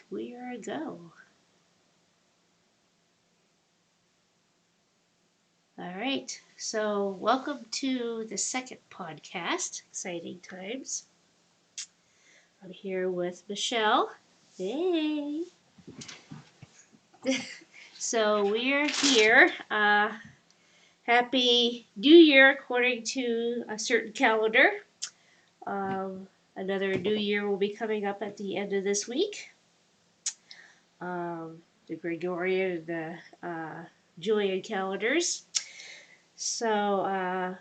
We are a go. All right. So, welcome to the second podcast. Exciting times. I'm here with Michelle. Hey. So, we're here. Happy New Year according to a certain calendar. Another new year will be coming up at the end of this week. The Gregorian and the Julian calendars. So,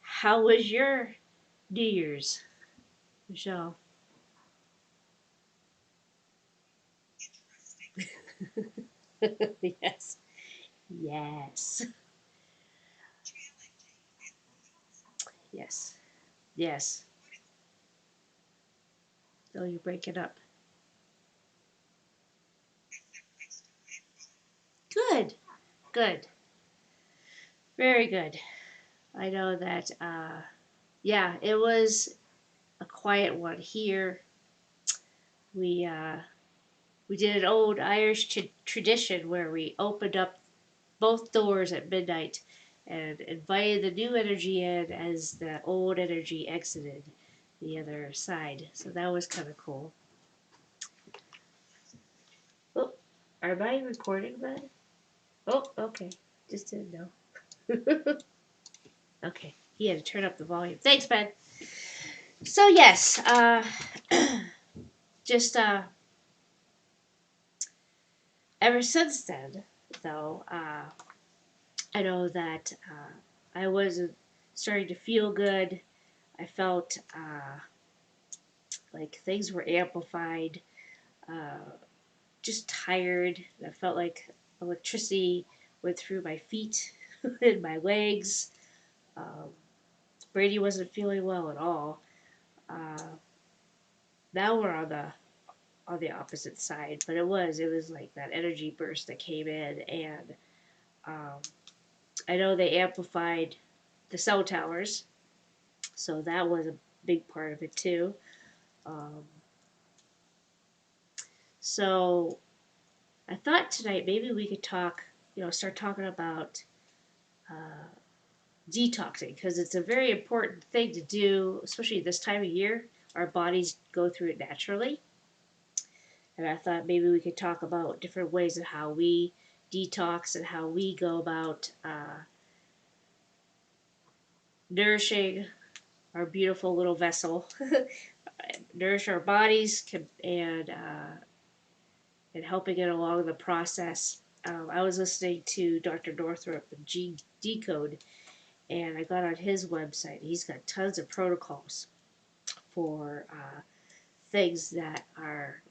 how was your New Year's, Michelle? Yes. Yes. Yes. Yes. Oh, you're breaking up. Good. Good. Very good. I know that, yeah, it was a quiet one here. We, uh, we did an old Irish tradition where we opened up both doors at midnight and invited the new energy in as the old energy exited the other side. So that was kind of cool. Oh, are I recording that? Oh, okay. Just didn't know. Okay, he had to turn up the volume. Thanks, Ben. So yes, just ever since then, though, I know that I wasn't starting to feel good. I felt like things were amplified. Uh, just tired. I felt like electricity went through my feet and my legs. Um, Brady wasn't feeling well at all. Uh, Now we're on the opposite side, but it was like that energy burst that came in, and um, I know they amplified the cell towers, so that was a big part of it too. Um, so I thought tonight maybe we could talk, start talking about uh, detoxing because it's a very important thing to do, especially this time of year. Our bodies go through it naturally. And I thought maybe we could talk about different ways of how we detox and how we go about nourishing our beautiful little vessel, nourish our bodies, and helping it along the process. I was listening to Dr. Northrup and Gene Decode, and I got on his website. He's got tons of protocols for things that are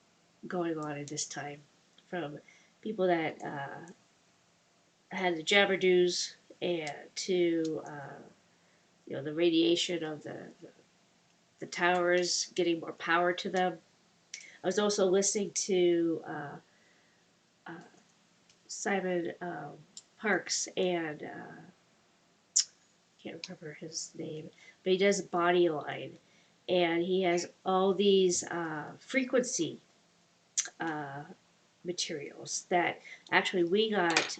going on at this time, from people that had the jabberdoos and to the radiation of the towers getting more power to them. I was also listening to uh, Simon Parks and can't remember his name, but he does Body Line, and he has all these frequency uh, materials that actually we got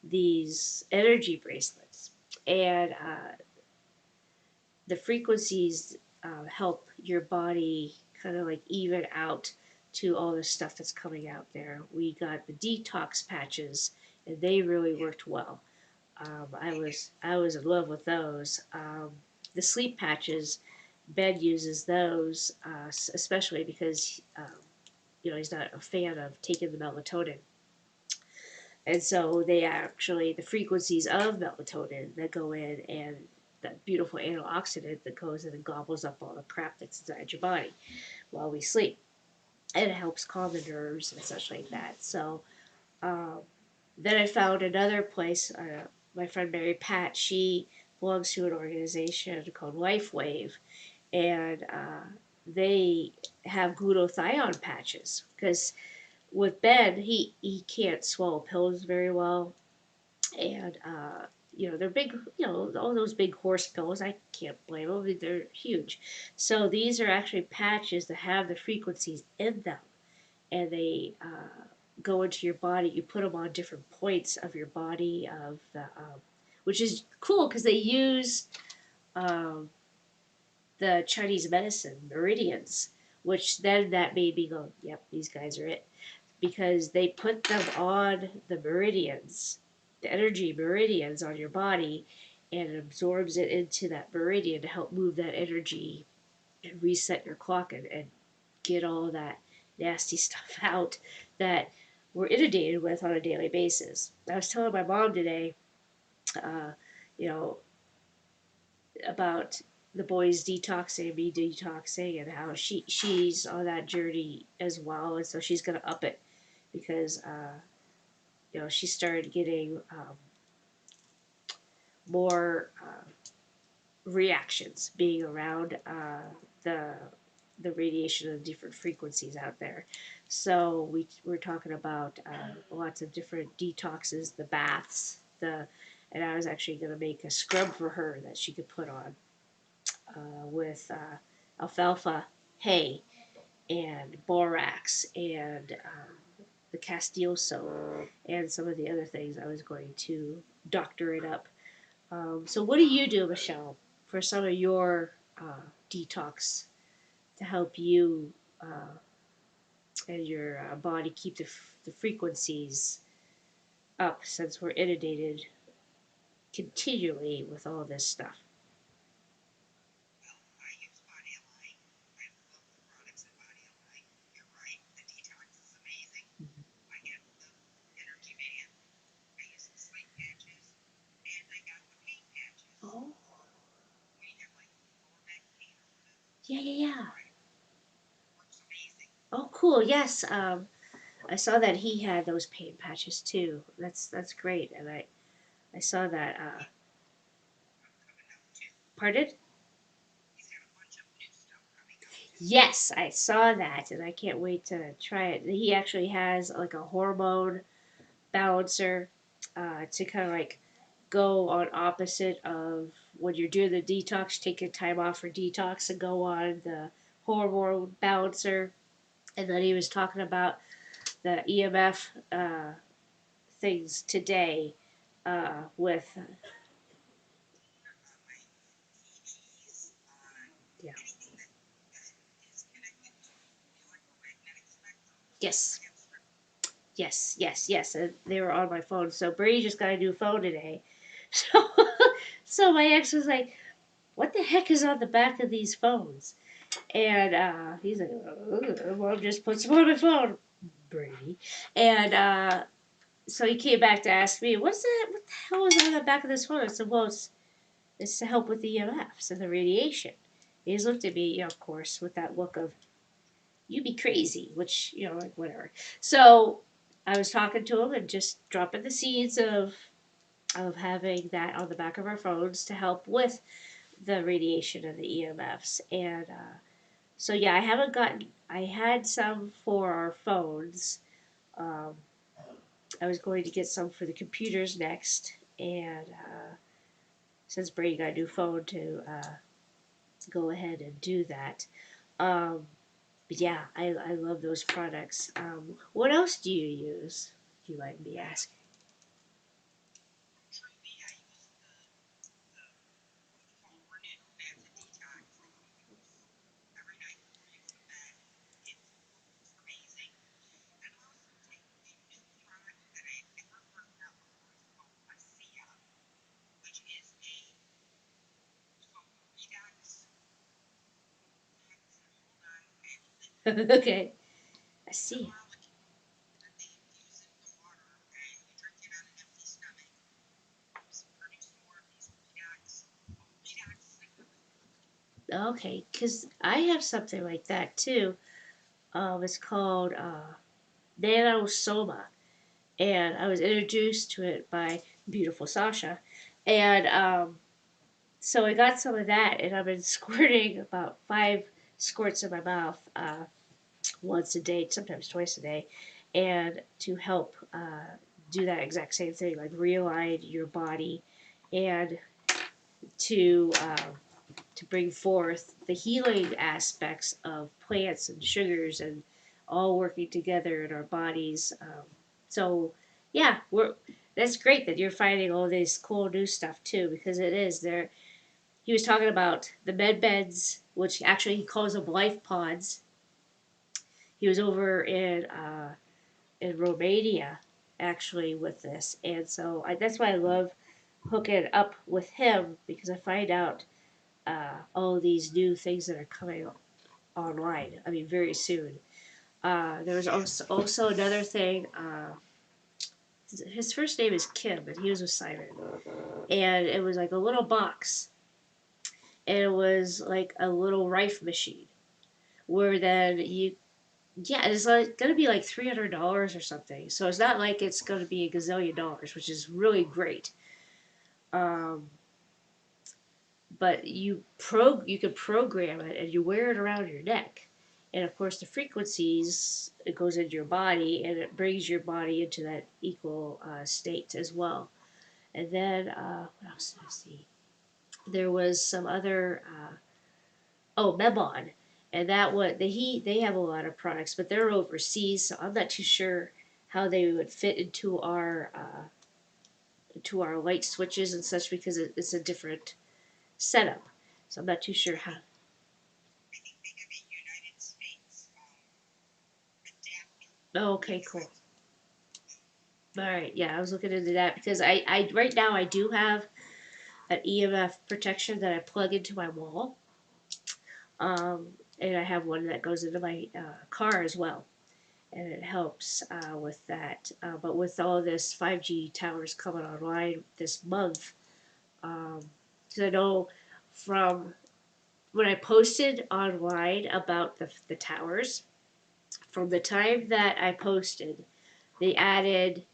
these energy bracelets, and the frequencies help your body kind of like even out to all the stuff that's coming out there. We got the detox patches, and they really worked well. I was in love with those. The sleep patches, Ben uses those, especially because he's not a fan of taking the melatonin. And so the frequencies of melatonin that go in and that beautiful antioxidant that goes in and gobbles up all the crap that's inside your body while we sleep. And it helps calm the nerves and such like that. So um, then I found another place. My friend Mary Pat, she belongs to an organization called LifeWave, and they have glutathione patches because with Ben, he can't swallow pills very well, and they're big. All those big horse pillows. I can't blame them. They're huge. So these are actually patches that have the frequencies in them, and they go into your body. You put them on different points of your body, of the, which is cool because they use um, the Chinese medicine meridians, which then that made me go, yep, these guys are it, because they put them on the meridians, the energy meridians on your body, and it absorbs it into that meridian to help move that energy and reset your clock, and get all that nasty stuff out that we're inundated with on a daily basis. I was telling my mom today, uh, you know, about the boys detoxing, me detoxing, and how she's on that journey as well, and so she's gonna up it because she started getting more reactions being around the radiation of different frequencies out there. So we're talking about lots of different detoxes, the baths, and I was actually going to make a scrub for her that she could put on with alfalfa hay and borax and the Castile soap and some of the other things. I was going to doctor it up. So what do you do, Michelle, for some of your detox to help you and your body keep the frequencies up, since we're inundated continually with all this stuff? Oh, yeah, yeah, yeah. Oh, cool. Yes. I saw that he had those paint patches too. That's great, and I saw that. Pardon? Yes, I saw that, and I can't wait to try it. He actually has like a hormone balancer to kind of like go on opposite of when you're doing the detox, taking time off for detox, and go on the hormone balancer. And then he was talking about the EMF things today with yeah. Yes, yes, yes, yes. And they were on my phone. So Brady just got a new phone today. So, so my ex was like, "What the heck is on the back of these phones?" And he's like, "Well, just put some on my phone, Brady." And so he came back to ask me, "What's that? What the hell is on the back of this phone?" I said, "Well, it's to help with the EMFs and the radiation." He just looked at me, of course, with that look of, "You be crazy," which, like whatever. So I was talking to him and just dropping the seeds of having that on the back of our phones to help with the radiation and the EMFs. And so yeah, I haven't gotten. I had some for our phones. Um, I was going to get some for the computers next, and since Brady got a new phone to go ahead and do that. Um, but yeah, I love those products. What else do you use? If you like me asking. Okay, I see. Okay, because I have something like that too. It's called Nanosoma, and I was introduced to it by beautiful Sasha, and so I got some of that, and I've been squirting about 5 squirts in my mouth once a day, sometimes twice a day, and to help do that exact same thing, like realign your body, and to to bring forth the healing aspects of plants and sugars and all working together in our bodies. So yeah, that's great that you're finding all this cool new stuff too, because it is there. He was talking about the med beds, which actually he calls them life pods. He was over in Romania actually with this, and so that's why I love hooking up with him because I find out all these new things that are coming online. I mean, very soon. There was also another thing. His first name is Kim, and he was with Simon, and it was like a little box, and it was like a little rife machine, where then you yeah, it's like gonna be like $300 or something. So it's not like it's gonna be a gazillion dollars, which is really great. Um, but you can program it and you wear it around your neck, and of course the frequencies it goes into your body and it brings your body into that equal state as well. And then what else did I see? There was some other Mebon, and that what they have a lot of products, but they're overseas, so I'm not too sure how they would fit into our light switches and such because it's a different setup. So I'm not too sure how. Oh, okay, cool. All right, yeah, I was looking into that because I right now I do have an EMF protection that I plug into my wall, and I have one that goes into my car as well, and it helps with that. But with all this 5G towers coming online this month, because I know from when I posted online about the towers, from the time that I posted, they added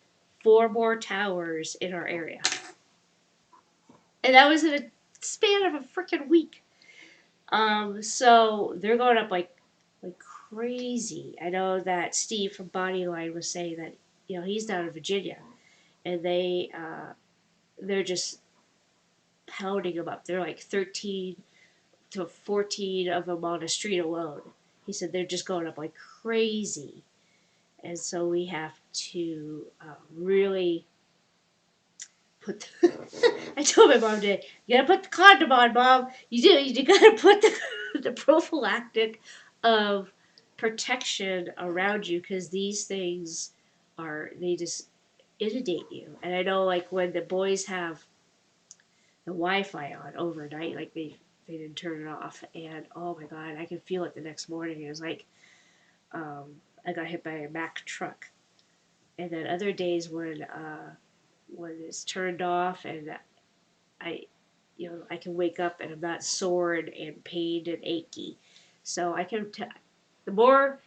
four more towers in our area. And that was in a span of a freaking week. So they're going up like crazy. I know that Steve from Bodyline was saying that he's down in Virginia, and they're just pounding them up. They're like 13 to 14 of them on a street alone. He said they're just going up like crazy, and so we have to really put. I told my mom today, you gotta put the condom on, Mom. You do. You gotta put the prophylactic of protection around you because these things they just inundate you. And I know like when the boys have the Wi-Fi on overnight, like they didn't turn it off, and oh my god, I could feel it the next morning. It was like I got hit by a Mack truck. And then other days when it's turned off and I I can wake up and I'm not sore and pained and achy. So the more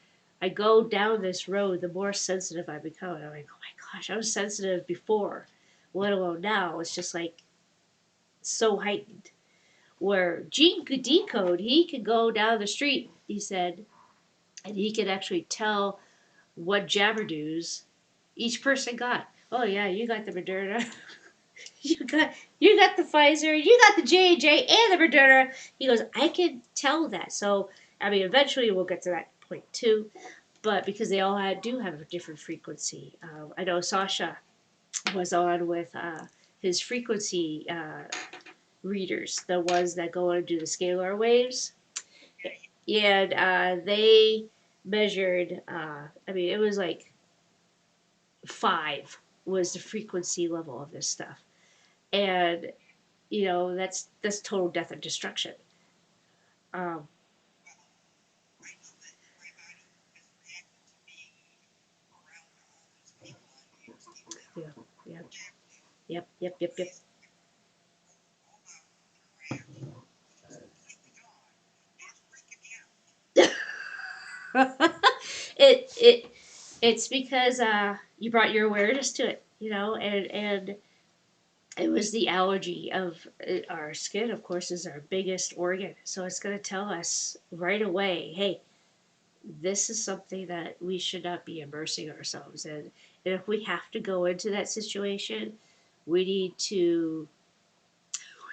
I go down this road, the more sensitive I become. And I'm like, oh my gosh, I was sensitive before, let alone now. It's just like so heightened. Where Gene could decode, he could go down the street, he said, and he could actually tell what jabberdoos each person got. Oh yeah, you got the Moderna. you got the Pfizer, you got the J&J and the Moderna. He goes, I can tell that. So I mean, eventually we'll get to that point too, but because they all do have a different frequency. I know Sasha was on with his frequency readers, the ones that go and do the scalar waves, and they measured. I mean, it was like 5 was the frequency level of this stuff, and that's total death and destruction. Um, yeah, yeah, yep, yep, yep, yep. it it's because you brought your awareness to it, and it was the allergy of our skin. Of course, is our biggest organ, so it's going to tell us right away, hey, this is something that we should not be immersing ourselves in. And if we have to go into that situation, we need to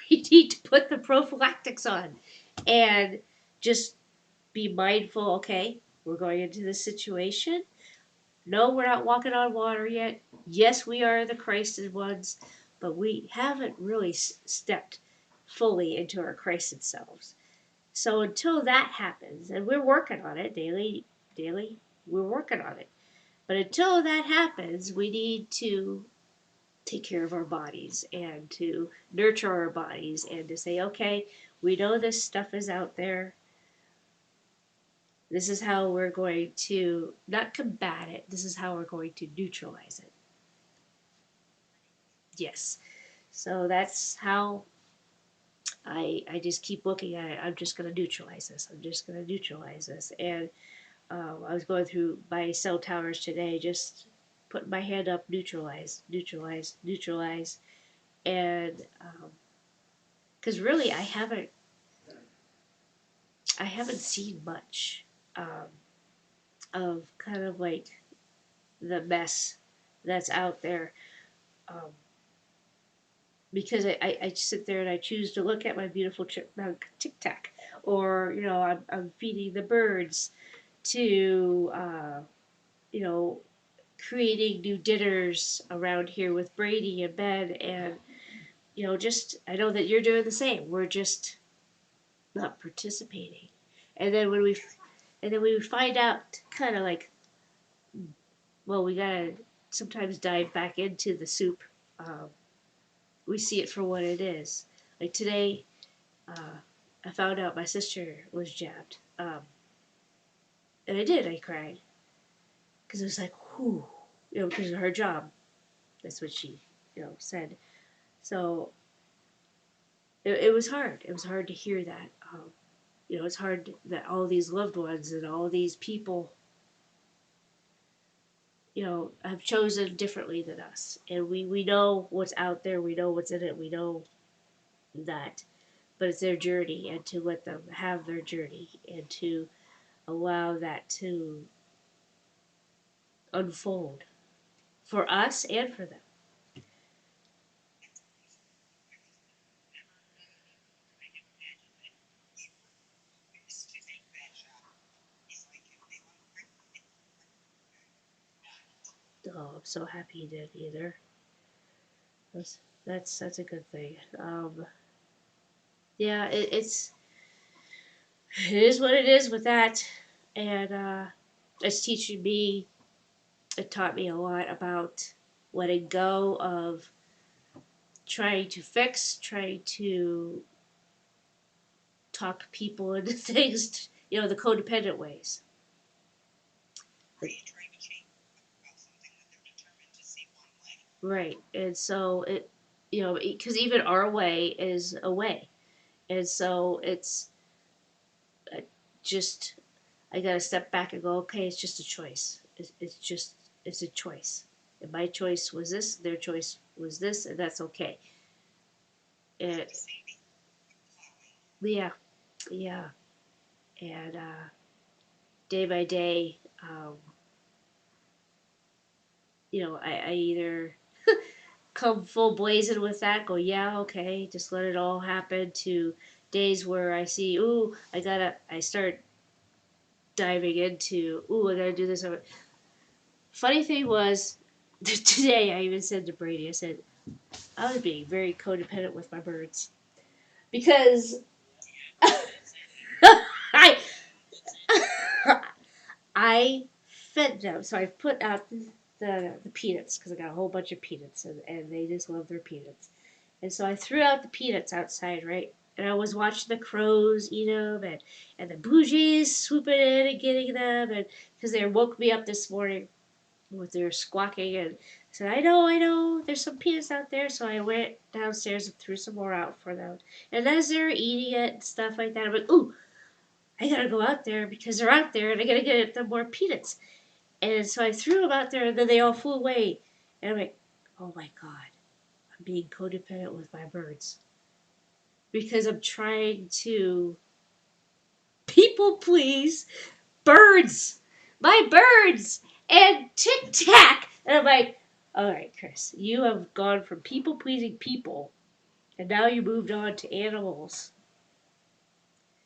we need to put the prophylactics on and just be mindful. Okay, We're going into this situation. No, we're not walking on water yet. Yes, we are the Christed ones, but we haven't really stepped fully into our Christed selves. So until that happens, and we're working on it daily, we're working on it. But until that happens, we need to take care of our bodies and to nurture our bodies and to say, okay, we know this stuff is out there. This is how we're going to not combat it. This is how we're going to neutralize it. Yes. So that's how I just keep looking at it. I'm just going to neutralize this. I'm just going to neutralize this. And I was going through my cell towers today, just putting my hand up, neutralize, neutralize, neutralize. And because really I haven't seen much um, of kind of like the mess that's out there. Um, because I sit there and I choose to look at my beautiful chipmunk tic tac, or I'm feeding the birds, to creating new dinners around here with Brady and Ben, and just I know that you're doing the same. We're just not participating, and then when we find out, kind of like, well, we gotta sometimes dive back into the soup. Um, we see it for what it is. Like today, uh, I found out my sister was jabbed, and I did. I cried because it was like, whew, because of her job. That's what she, said. So it was hard. It was hard to hear that. It's hard that all these loved ones and all these people, have chosen differently than us. And we know what's out there, we know what's in it, we know that. But it's their journey, and to let them have their journey and to allow that to unfold for us and for them. Oh, I'm so happy you did either. That's a good thing. Yeah, it is what it is with that, and it's teaching me. It taught me a lot about letting go of trying to fix, trying to talk people into things. The codependent ways. Right, and so because even our way is a way, and so uh, just I gotta step back and go, okay, it's just a choice. It's a choice. And my choice was this, their choice was this, and that's okay. And yeah, yeah. And day by day, I either come full blazing with that, go, yeah, okay, just let it all happen, to days where I see, ooh, I start diving into, ooh, I gotta do this. Funny thing was, today I even said to Brady, I said, I was being very codependent with my birds because I I fed them. So I put out the peanuts because I got a whole bunch of peanuts, and they just love their peanuts. And so I threw out the peanuts outside, right? And I was watching the crows eat them, and the blue jays swooping in and getting them, and because they woke me up this morning with their squawking, and said, I know, there's some peanuts out there. So I went downstairs and threw some more out for them. And as they're eating it and stuff like that, I'm like, ooh, I gotta go out there because they're out there, and I gotta get them more peanuts. And so I threw them out there, and then they all flew away. And I'm like, oh my God, I'm being codependent with my birds because I'm trying to people please birds, my birds, and tic tac. And I'm like, all right, Chris, you have gone from people pleasing people, and now you moved on to animals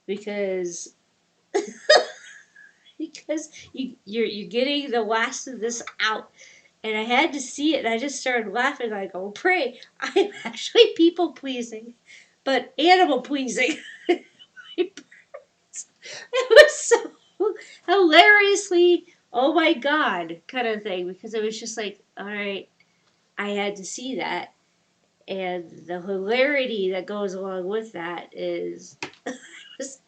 because because you're getting the last of this out. And I had to see it, and I just started laughing. I go, pray, I'm actually people pleasing, but animal pleasing. It was so hilariously, oh my god, kind of thing, because it was just like, all right, I had to see that. And the hilarity that goes along with that is was,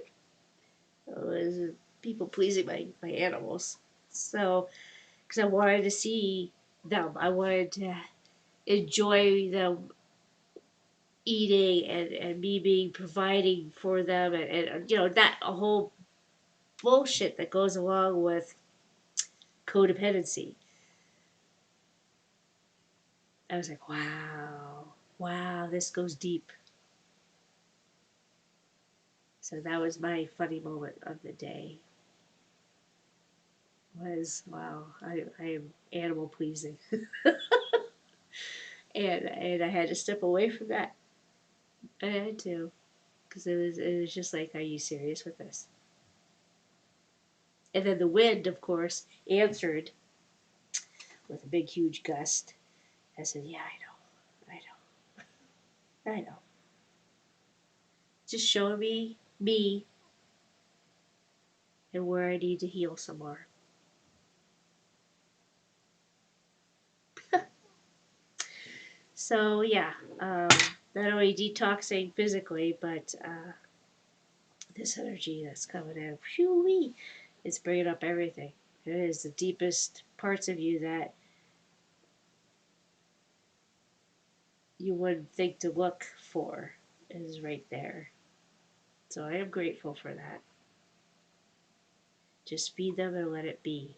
was people pleasing my animals. So, because I wanted to see them, I wanted to enjoy them eating and me being providing for them and that a whole bullshit that goes along with codependency. I was like, wow, this goes deep. So that was my funny moment of the day. Was wow, I am animal pleasing, and I had to step away from that. I had to, because it was just like, are you serious with this? And then the wind, of course, answered with a big, huge gust. I said, yeah, I know. Just showing me and where I need to heal some more. So yeah, um, not only detoxing physically, but this energy that's coming in, whew, it's bringing up everything. It is the deepest parts of you that you wouldn't think to look for is right there. So I am grateful for that. Just feed them and let it be.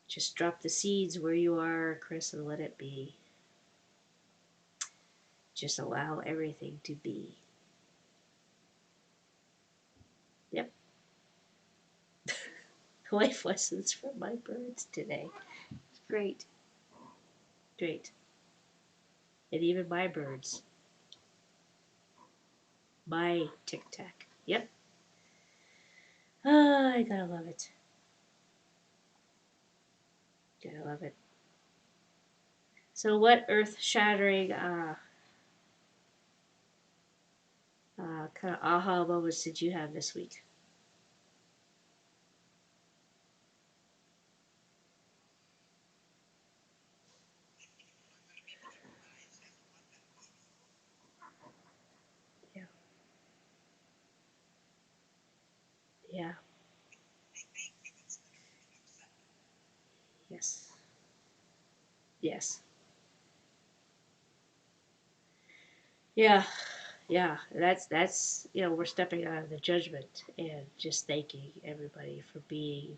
Just drop the seeds where you are, Chris, and let it be. Just allow everything to be. Yep. Life lessons from my birds today. Great. Great. And even my birds. My tic tac. Yep. Ah, I gotta love it. Gotta love it. So, what earth shattering kind of aha moments did you have this week? Yeah. Yeah. Yes. Yes. Yeah. Yeah. That's we're stepping out of the judgment and just thanking everybody for being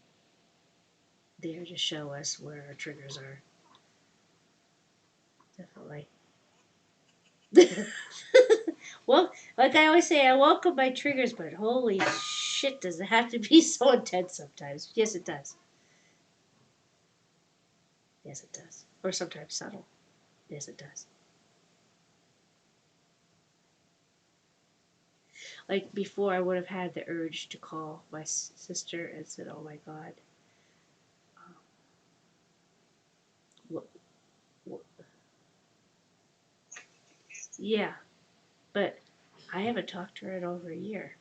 there to show us where our triggers are. Definitely. Well, like I always say, I welcome my triggers, but holy shit, does it have to be so intense sometimes? Yes, it does. Yes, it does. Or sometimes subtle. Yes, it does. Like before, I would have had the urge to call my sister and said, "Oh my God, um, what, what, yeah." But I haven't talked to her in over a year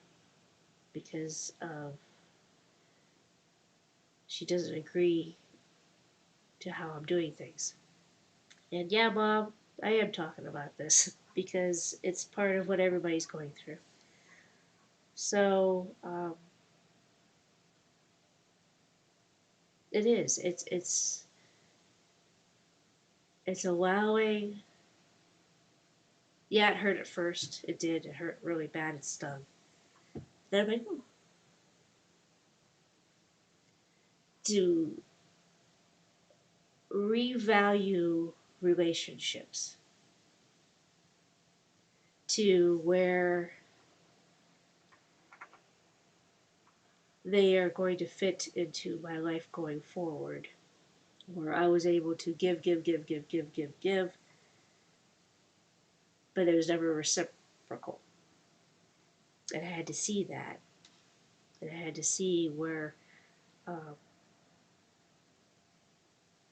because she doesn't agree to how I'm doing things. And yeah, Mom, I am talking about this because it's part of what everybody's going through. So it is. It's allowing. Yeah, it hurt at first. It did. It hurt really bad. It stung. Then I'm like, to revalue relationships to where they are going to fit into my life going forward. Where I was able to give, but it was never reciprocal. And I had to see that. And I had to see where um,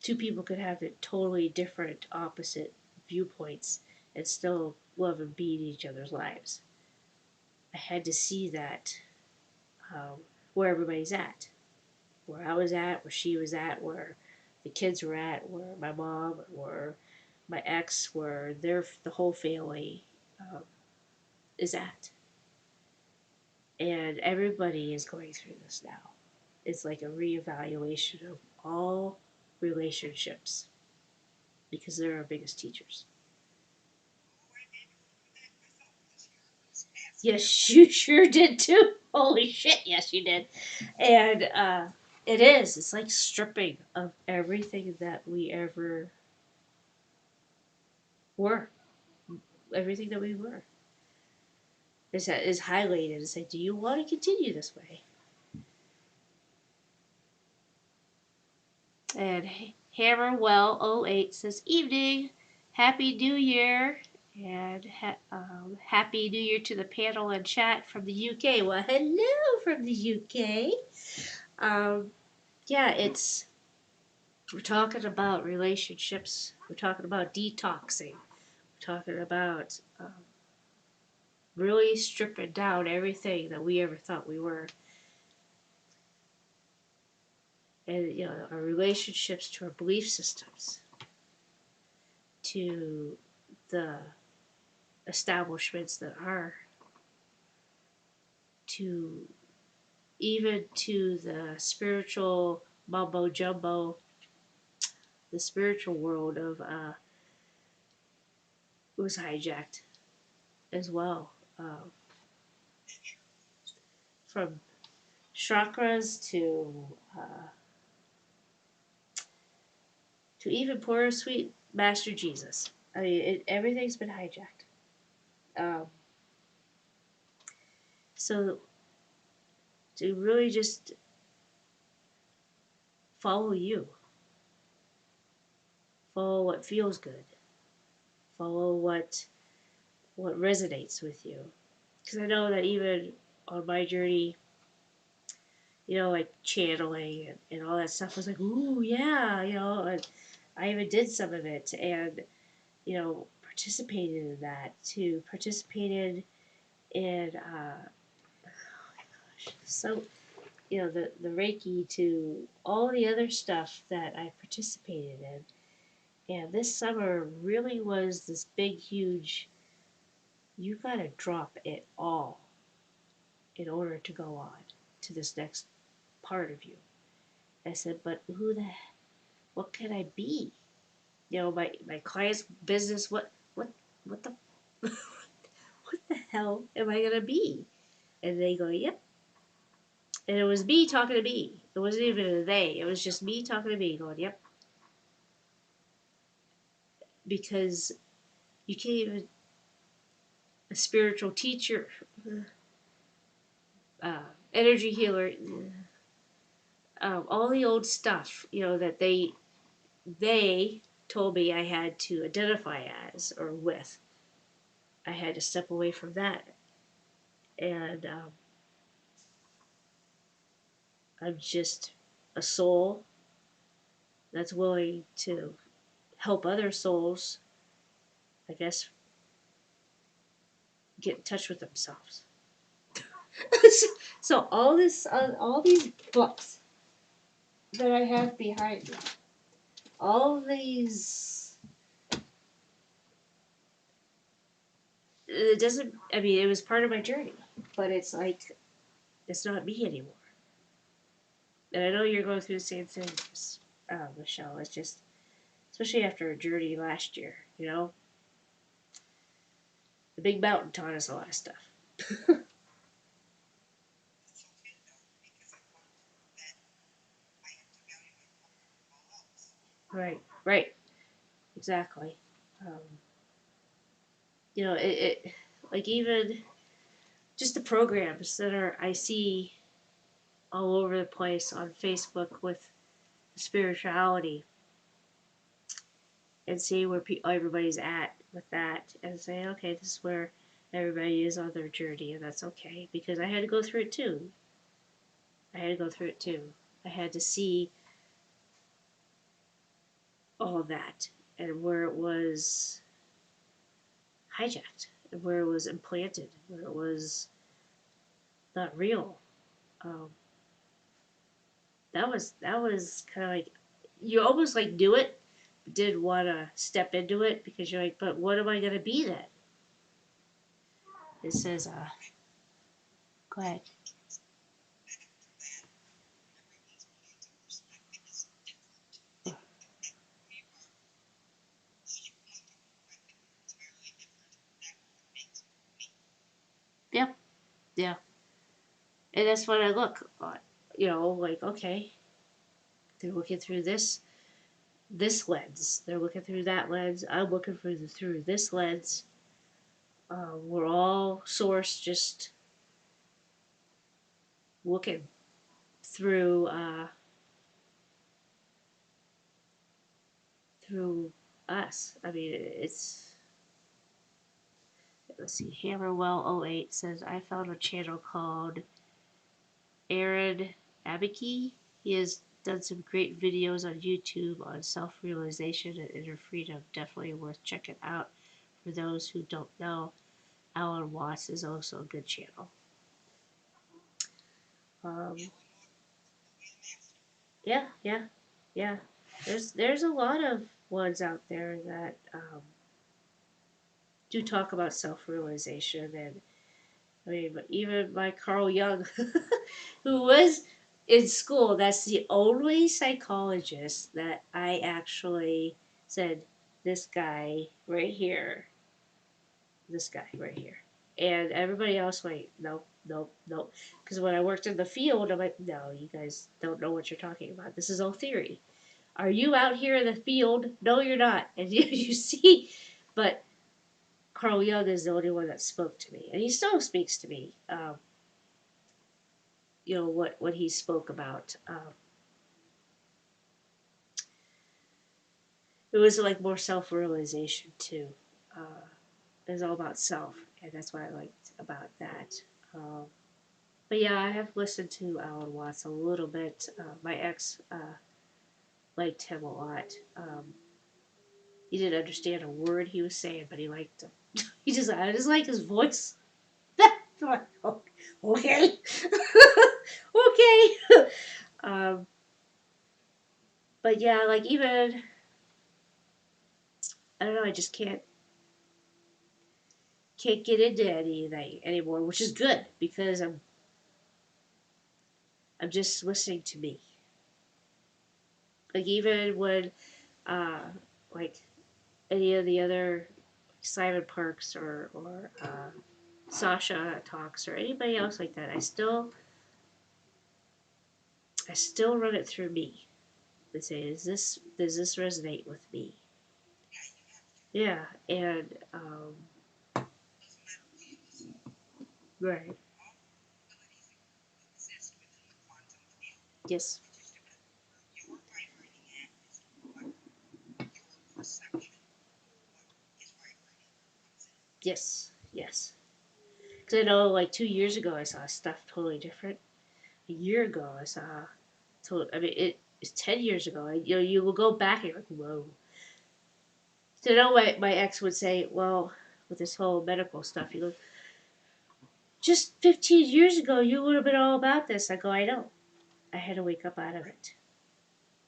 two people could have totally different, opposite viewpoints and still love and be in each other's lives. I had to see that where everybody's at, where I was at, where she was at, where the kids were at, where my mom, where my ex, where the whole family um, is at. And everybody is going through this now. It's like a reevaluation of all relationships because they're our biggest teachers. Yes, you sure did too. Holy shit, yes, you did. And it is. It's like stripping of everything that we ever were. Everything that we were is highlighted and say, do you want to continue this way? And Hammerwell08 says, evening, happy new year, and happy new year to the panel and chat from the UK. Well, hello from the UK. Yeah, we're talking about relationships. We're talking about detoxing. We're talking about really stripping down everything that we ever thought we were. And, our relationships to our belief systems, to the establishments that are, to even to the spiritual mumbo jumbo, the spiritual world of was hijacked as well. From chakras to even poor sweet Master Jesus. I mean, everything's been hijacked. Um, so to really just follow you, follow what feels good, follow what resonates with you. Because I know that even on my journey, like channeling and all that stuff was like, ooh, yeah, and I even did some of it and, participated in that too, participated in, oh my gosh, so, the Reiki to all the other stuff that I participated in. And this summer really was this big, huge, you gotta drop it all in order to go on to this next part of you. I said, but what can I be? My client's business, what the, what the hell am I gonna be? And they go, yep. And it was me talking to me. It wasn't even a they. It was just me talking to me, going, yep. Because you can't even a spiritual teacher, energy healer, all the old stuff, that they told me I had to identify as or with. I had to step away from that, and I'm just a soul that's willing to help other souls, I guess, get in touch with themselves. So all these books that I have behind me, all these, it doesn't. I mean, it was part of my journey, but it's like it's not me anymore. And I know you're going through the same thing, Michelle. It's just, especially after a journey last year, the big mountain taught us a lot of stuff. Right, right, exactly. Um, it like even just the programs that I see all over the place on Facebook with spirituality and see where everybody's at with that and say, okay, this is where everybody is on their journey and that's okay because I had to go through it too. I had to go through it too. I had to see all of that and where it was hijacked, and where it was implanted, where it was not real. Um, that was kind of like you almost like do it, but didn't want to step into it because you're like, but what am I gonna be then? It says, go ahead. Yeah, yeah, and that's when I look, like okay, they're looking through this lens, they're looking through that lens, I'm looking through this lens. We're all source just looking through through us. I mean, it's let's see. Hammerwell08 says I found a channel called Aaron Abiki. He has done some great videos on YouTube on self-realization and inner freedom. Definitely worth checking out. For those who don't know, Alan Watts is also a good channel. Um, yeah, yeah, yeah. There's a lot of ones out there that do talk about self-realization, and I mean, even my Carl Jung, who was in school, that's the only psychologist that I actually said, this guy right here, this guy right here. And everybody else, wait, nope, nope, nope. Because when I worked in the field, I'm like, no, you guys don't know what you're talking about. This is all theory. Are you out here in the field? No, you're not. And you see, but Carl Jung is the only one that spoke to me. And he still speaks to me. What he spoke about. It was like more self realization too. Uh, it was all about self, and that's what I liked about that. Um, but yeah, I have listened to Alan Watts a little bit. My ex liked him a lot. He didn't understand a word he was saying, but he liked him. I just like his voice. Okay, okay. um, but yeah, like even I don't know. I just can't get into anything anymore, which is good because I'm just listening to me. Like even when uh like any of the other Simon Parks or Sasha talks or anybody else like that, I still run it through me and say, does this resonate with me? Yeah, and right, yes, yes, yes. Because I know like 2 years ago I saw stuff totally different. A year ago I saw I mean it's 10 years ago. You will go back and you're like, whoa. So now my ex would say, well, with this whole medical stuff, he goes, just 15 years ago you would have been all about this. I go, I know. I had to wake up out of it.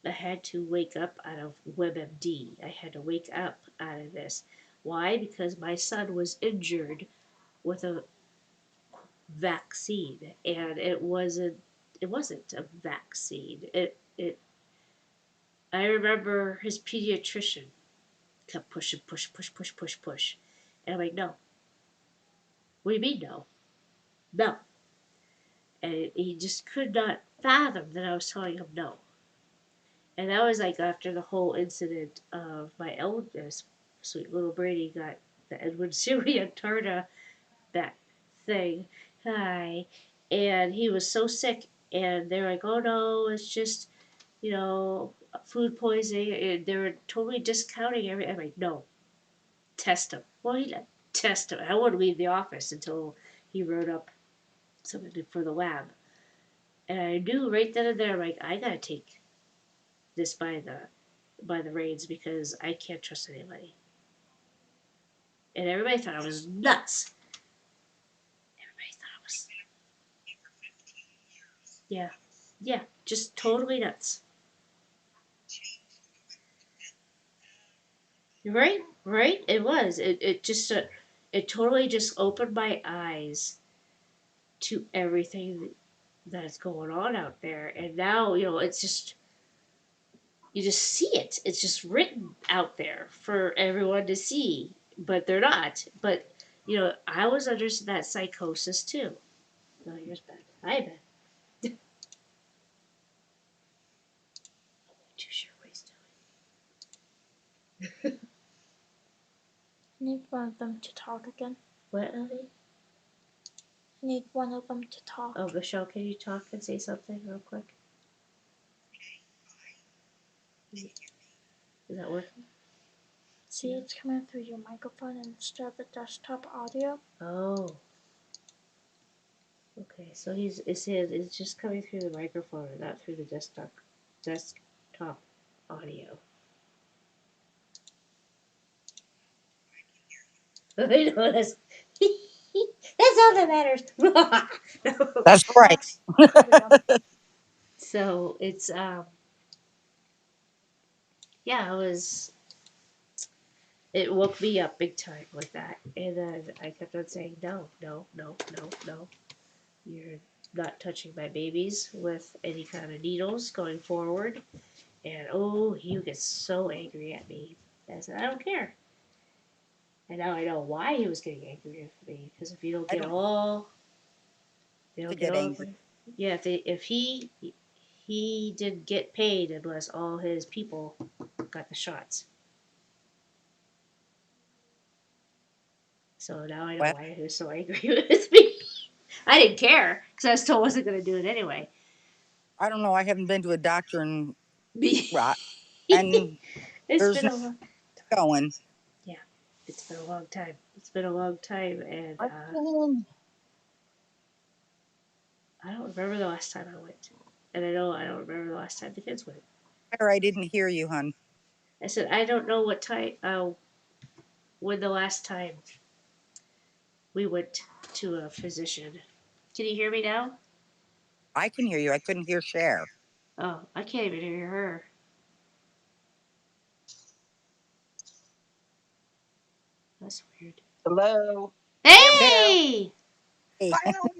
I had to wake up out of WebMD. I had to wake up out of this. Why? Because my son was injured with a vaccine, and it wasn't a vaccine. It I remember his pediatrician kept pushing, push, push, push, push, push. And I'm like, no. What do you mean, no? No. And he just could not fathom that I was telling him no. And that was like after the whole incident of my eldest, sweet little Brady, got the Edward Syria Tarta that thing. Hi. And he was so sick. And they're like, oh no, it's just, food poisoning. And they were totally discounting everything. I'm like, no, test him. Well, he did test him. I wouldn't leave the office until he wrote up something for the lab. And I knew right then and there, like, I gotta take this by the reins because I can't trust anybody. And everybody thought I was nuts. Everybody thought I was, yeah, yeah, just totally nuts. Right, right. It was. It just it totally just opened my eyes to everything that's going on out there. And now, it's just you just see it. It's just written out there for everyone to see, but they're not. But I was under that psychosis too. No, here's Ben. Hi, Ben. Too sure what he's doing. I need one of them to talk again. What, Ellie? I need one of them to talk. Oh, Michelle, can you talk and say something real quick? Is that working? See, it's coming through your microphone instead of the desktop audio. Oh. Okay, so it's just coming through the microphone and not through the desktop audio. I know that's that's all that matters. No. That's right. So it's yeah, it woke me up big time like that. And then I kept on saying, no, no, no, no, no. You're not touching my babies with any kind of needles going forward. And oh, he gets so angry at me. I said, I don't care. And now I know why he was getting angry at me. Because if you don't I get don't all, they to don't get get all. angry. Yeah, if he didn't get paid unless all his people got the shots. So now I know Well, why he was so angry with me. I didn't care because I still wasn't going to do it anyway. I don't know. I haven't been to a doctor in right, It's and there's been no a long, going. yeah, it's been a long time. It's been a long time, and I can't- I don't remember the last time I went, and I know I don't remember the last time the kids went. I didn't hear you, hon. I said I don't know what time, when the last time we went to a physician. Can you hear me now? I can hear you. I couldn't hear Cher. Oh, I can't even hear her. That's weird. Hello. There we Hey, go. Hey! Finally,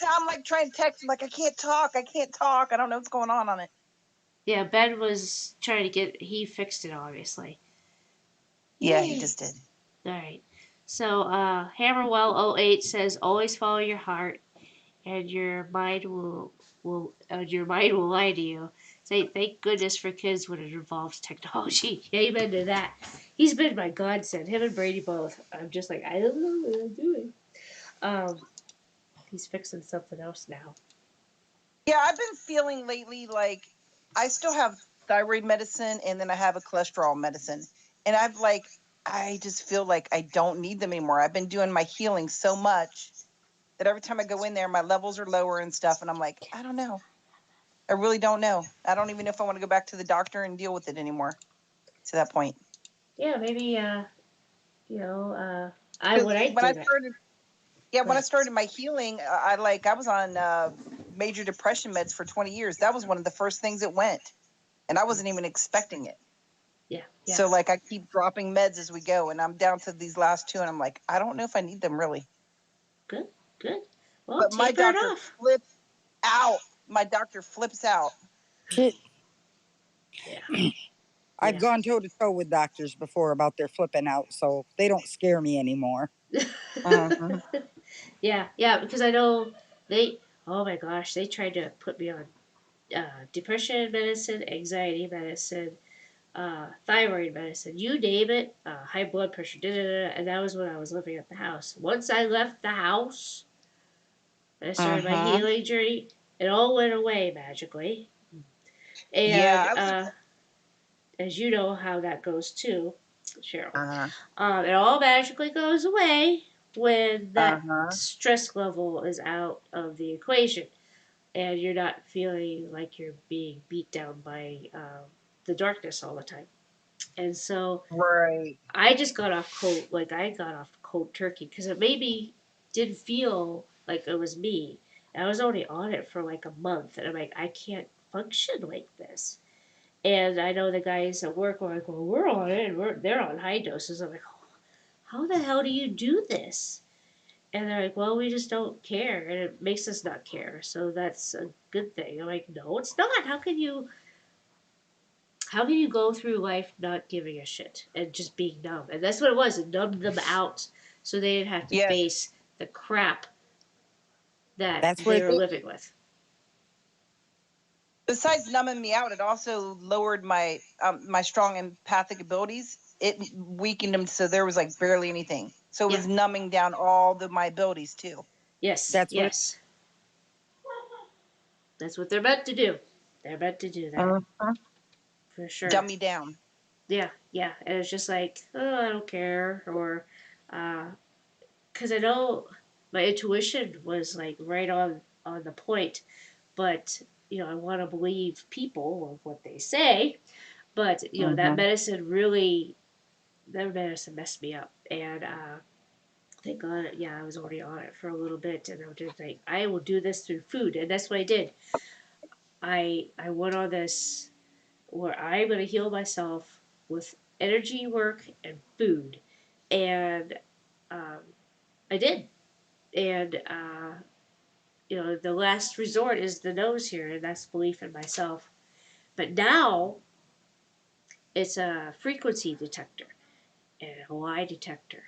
I'm like trying to text him, like I can't talk. I can't talk. I don't know what's going on it. Yeah, Ben was trying to he fixed it obviously. Yeah, he Yay! just did. Alright. So, Hammerwell08 says, always follow your heart and your mind will lie to you. Say thank goodness for kids when it involves technology. Amen to that. He's been my godsend. Him and Brady both. I'm just like I don't know what I'm doing. Um, he's fixing something else now. Yeah, I've been feeling lately like I still have thyroid medicine and then I have a cholesterol medicine. And I just feel like I don't need them anymore. I've been doing my healing so much that every time I go in there, my levels are lower and stuff. And I'm like, I don't know. I really don't know. I don't even know if I want to go back to the doctor and deal with it anymore to that point. Yeah, maybe you know, I Because what I when I did. started Yeah, Go when I ahead. started my healing, I was on major depression meds for 20 years. That was one of the first things that went, and I wasn't even expecting it. Yeah, yeah. So like I keep dropping meds as we go, and I'm down to these last two, and I'm like, I don't know if I need them really. Good, good. Well, But my taper it doctor off. flips out. My doctor flips out. Shit. Yeah, I've yeah. gone toe to toe with doctors before about their flipping out, so they don't scare me anymore. Mhm. Yeah, yeah, because I know they, oh my gosh, they tried to put me on depression medicine, anxiety medicine, thyroid medicine, you name it, high blood pressure, da, da, da, and that was when I was living at the house. Once I left the house and I started my Mhm. healing journey, it all went away magically. And Yeah. as you know how that goes too, Cheryl, Uh it all magically goes away when huh. Uh that huh. stress level is out of the equation. and you're not feeling like you're being beat down by the darkness all the time. And so Right. I just got off cold, like I got off cold turkey because it maybe didn't feel like it was me. And I was only on it for like a month, and I'm like, I can't function like this. And I know the guys at work were like, well, we're on it, and they're on high doses. I'm like, how the hell do you do this? And they're like, well, we just don't care, and it makes us not care. So that's a good thing. I'm like, no, it's not. How can you go through life not giving a shit and just being numb? And that's what it was. It numbed them out so they didn't have to Yes. face the crap that That's what they it were is. living with. Besides numbing me out, it also lowered my strong empathic abilities. It weakened them, so there was like barely anything. So it Yeah. was numbing down all my abilities too. Yes. That's what it, Yes. That's what they're meant to do. They're meant to do that Uh-huh. for sure. Dumb me down. Yeah. Yeah. And it's just like, oh, I don't care, or because I know my intuition was like right on the point, but I want to believe people of what they say. But Mm-hmm. that medicine messed me up, and thank God, yeah, I was already on it for a little bit, and I was just like, I will do this through food, and that's what I did. I went on this where I'm gonna heal myself with energy work and food, and um, I did, and the last resort is the nose here, and that's belief in myself. But now it's a frequency detector and a lie detector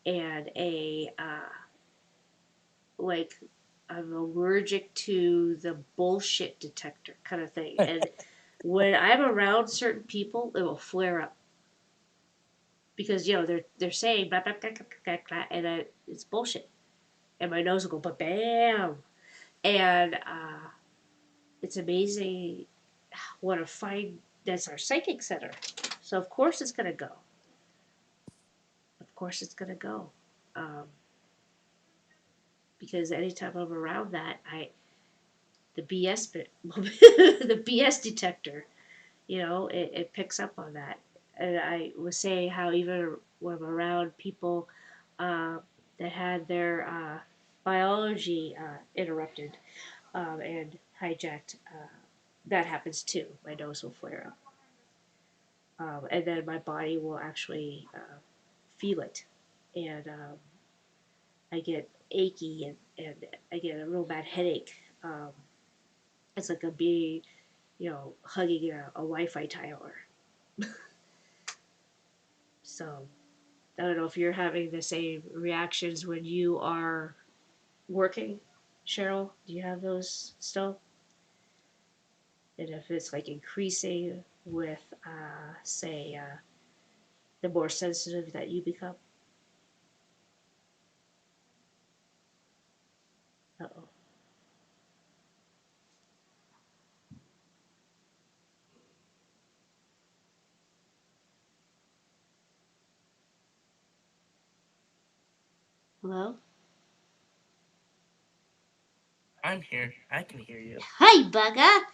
and a like I'm allergic to the bullshit detector kind of thing. And when I'm around certain people, it will flare up because they're saying blah, blah, blah, blah, blah, blah, and it's bullshit. And my nose will go bam, and it's amazing what a find that's our psychic center. So of course it's gonna go. Of course it's gonna go. Um, because anytime I'm around that, the BS the BS detector, it picks up on that. And I was saying how even when I'm around people uh, that had their biology interrupted and hijacked, that happens too. My nose will flare up, and then my body will actually feel it, and I get achy and I get a real bad headache. It's like a being, hugging a Wi-Fi tower. So I don't know if you're having the same reactions when you are working, Cheryl. Do you have those still? And if it's like increasing with, say, the more sensitive that you become. Uh oh. Hello? I'm here. I can hear you. Hi, Bugger!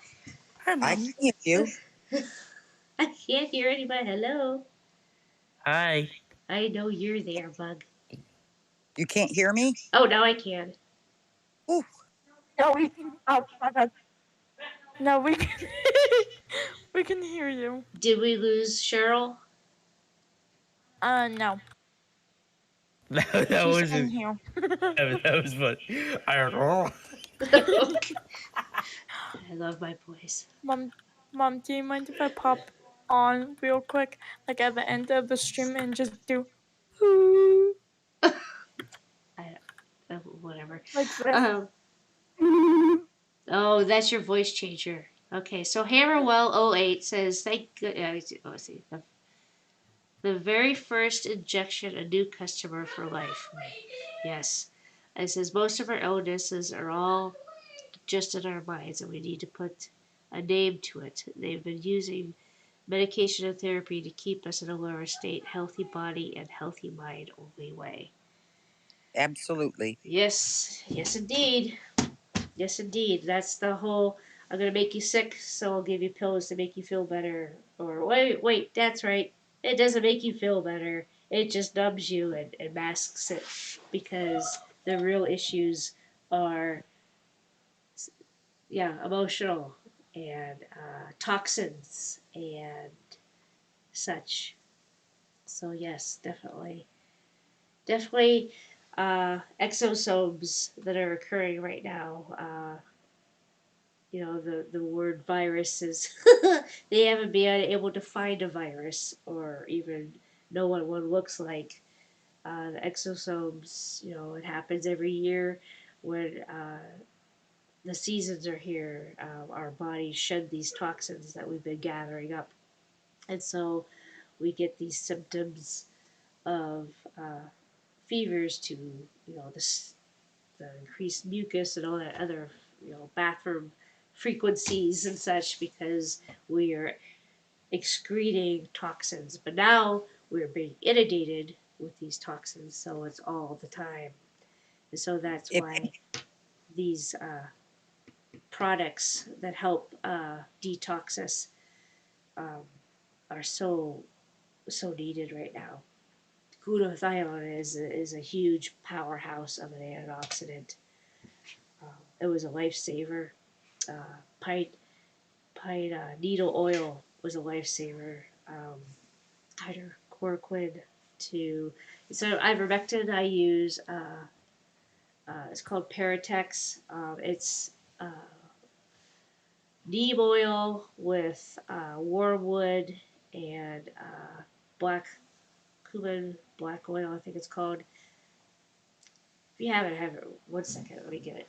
Hi, I Mom. can hear you. I can't hear anybody. Hello? Hi. I know you're there, Bug. You can't hear me? Oh, now I can. Ooh, No, we can. Oh my God. No, we can. We can hear you. Did we lose Cheryl? No. That She's in wasn't. here. That was fun. I don't I love my voice. Mom, do you mind if I pop on real quick, like at the end of the stream, and just do, "Ooh," I, whatever. like this? Um, oh, that's your voice changer. Okay, so Hammerwell08 says, thank good. Let's see. The very first injection, a new customer for life. Yes. It says, most of our illnesses are all just in our minds, and we need to put a name to it. They've been using medication and therapy to keep us in a lower state. Healthy body and healthy mind, only way. absolutely. Yes, yes, indeed. Yes, indeed. That's the whole. I'm gonna make you sick, so I'll give you pills to make you feel better. Or wait, that's right. It doesn't make you feel better. It just numbs you and masks it because the real issues are, yeah, emotional and toxins and such. So yes, definitely exosomes that are occurring right now. The word virus is they haven't been able to find a virus or even know what one looks like. The exosomes, it happens every year when the seasons are here. Our bodies shed these toxins that we've been gathering up, and so we get these symptoms of fevers to the increased mucus and all that other bathroom frequencies and such because we are excreting toxins. But now we're being inundated with these toxins, so it's all the time. And so that's If why these products that help detox us um, are so needed right now. Glutathione is a huge powerhouse of an antioxidant. It was a lifesaver. Pine needle oil was a lifesaver. Hydrochloroquine to so ivermectin I use. It's called Paratex. It's uh, neem oil with wormwood and black cumin, black oil. I think it's called. If you haven't, have it. 1 second. Let me get it.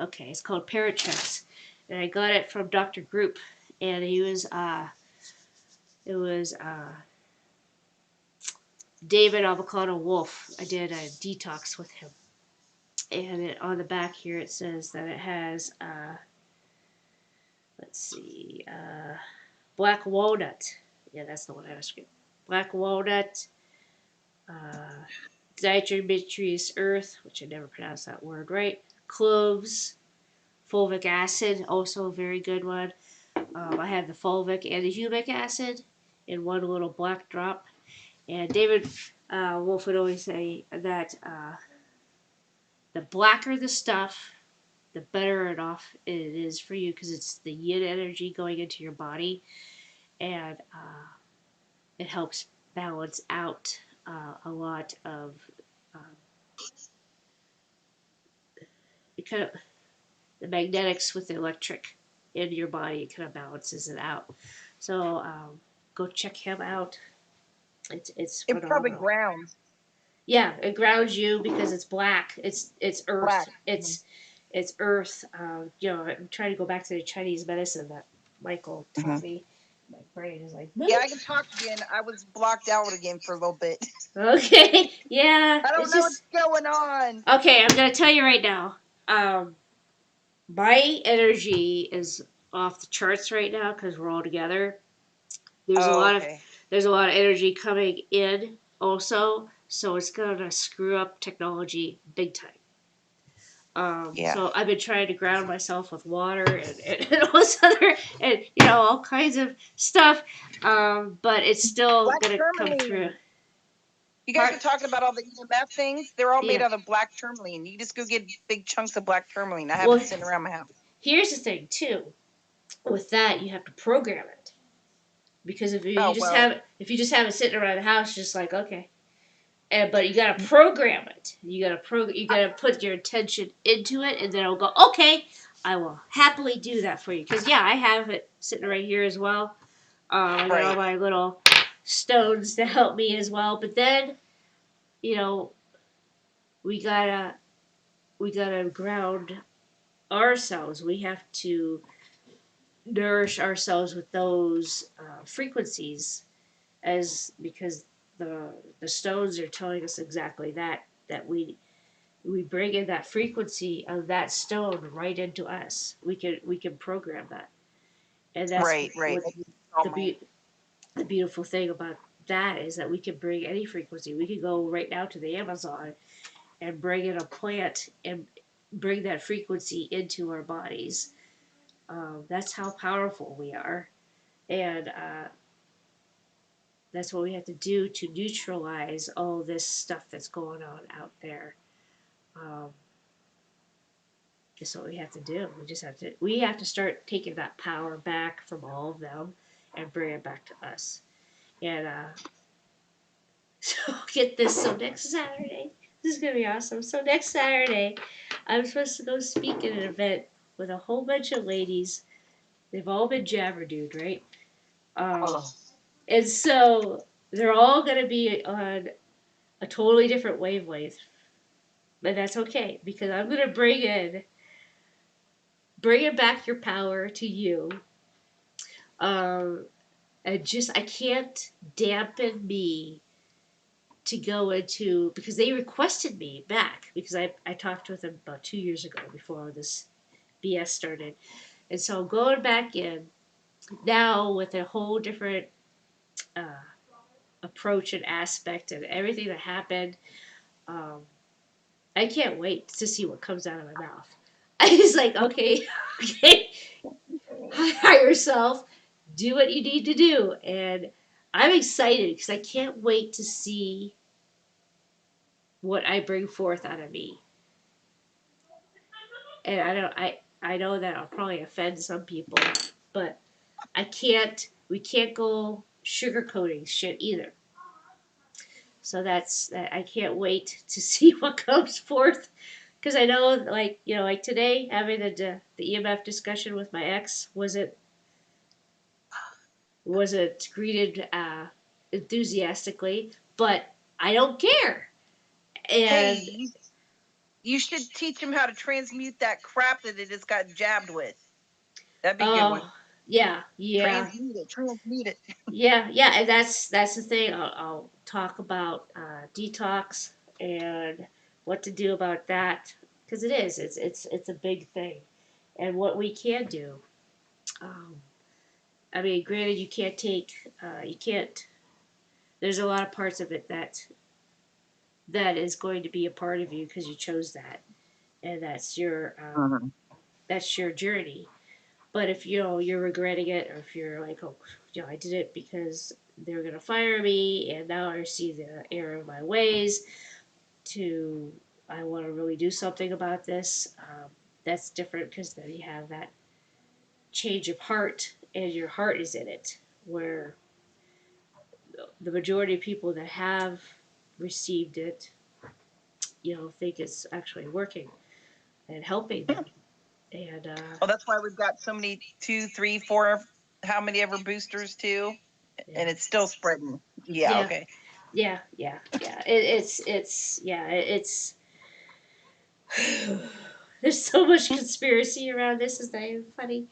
Okay, it's called Parachex, and I got it from Dr. Group, and it was David Avocado Wolf. I did a detox with him, and on the back here it says that it has let's see, black walnut. Yeah, that's the one I was getting. Black walnut, uh, diatomaceous earth, which I never pronounced that word right. Cloves, fulvic acid, also a very good one. I have the fulvic and the humic acid in one little black drop. And David Wolf would always say that the blacker the stuff, the better it is for you because it's the yin energy going into your body, and it helps balance out a lot of um, it kind of the magnetics with the electric in your body. It kind of balances it out. So go check him out. It's It probably phenomenal. grounds Yeah, it grounds you because it's black. It's earth. black. Mhm. It's earth. I'm trying to go back to the Chinese medicine that Michael uh taught me. My brain is like, Yeah, I can talk again. I was blocked out again for a little bit. okay, yeah. I don't It's know what's just going on. okay. I'm gonna tell you right now. My energy is off the charts right now because we're all together. There's a Oh, lot of okay. there's a lot of energy coming in also, so it's gonna screw up technology big time. Yeah. So I've been trying to ground myself with water and all this other and all kinds of stuff, but it's still Black gonna come through. tourmaline. You guys Part were talking about all the EMF things. They're all made Yeah. out of black tourmaline. You just go get big chunks of black tourmaline. I have Well, it sitting around my house. here's the thing too. With that, you have to program it because Oh well. if you just have it sitting around the house, just like okay, but you gotta program it. You gotta put your attention into it, and then it'll go. Okay, I will happily do that for you. Cause yeah, I have it sitting right here as well. I got all Right. my little stones to help me as well. But then you know we gotta we gotta ground ourselves. We have to nourish ourselves with those frequencies as because the stones are telling us exactly that we bring in that frequency of that stone right into us. We can program that, And that's Right, right. what Oh the my. be- the beautiful thing about that is that we can bring any frequency. We could go right now to the Amazon and bring in a plant and bring that frequency into our bodies. That's how powerful we are, and that's what we have to do to neutralize all this stuff that's going on out there. Um, Just what we have to do. We have to start taking that power back from all of them and bring it back to us. And so get this. So next Saturday, this is gonna be awesome. So next Saturday, I'm supposed to go speak at an event with a whole bunch of ladies. They've all been jabberdude, right? Um, Oh. and so they're all gonna be on a totally different wavelength, but that's okay because I'm gonna bring it back your power to you. Um, I can't dampen me to go into because they requested me back because I talked with them about 2 years ago before all this BS started, and so I'm going back in now with a whole different uh, approach and aspect and everything that happened. Um, I can't wait to see what comes out of my mouth. I was like, okay, okay, hire yourself, do what you need to do, and I'm excited because I can't wait to see what I bring forth out of me. And I know that I'll probably offend some people, but I can't we can't go sugarcoating shit either. So that's that I can't wait to see what comes forth because I know like today having the EMF discussion with my ex wasn't greeted enthusiastically, but I don't care. Hey, And you should teach him how to transmute that crap that it just got jabbed with. That'd be a good one. oh yeah, Transmute it. yeah, and that's the thing. I'll talk about detox and what to do about that because it's a big thing, and what we can do. Um, I mean, granted, you can't. There's a lot of parts of it that is going to be a part of you because you chose that, and Mhm. that's your journey. But if you're regretting it, or if you're like, oh, I did it because they're gonna fire me, and now I see the error of my ways. To I want to really do something about this. That's different because then you have that change of heart, and your heart is in it. Where the majority of people that have received it, think it's actually working and helping them. And Oh, that's why we've got so many 2, 3, 4, how many ever boosters too, yeah, and it's still spreading. Yeah. yeah, Okay. yeah. It's there's so much conspiracy around this. Is not even funny.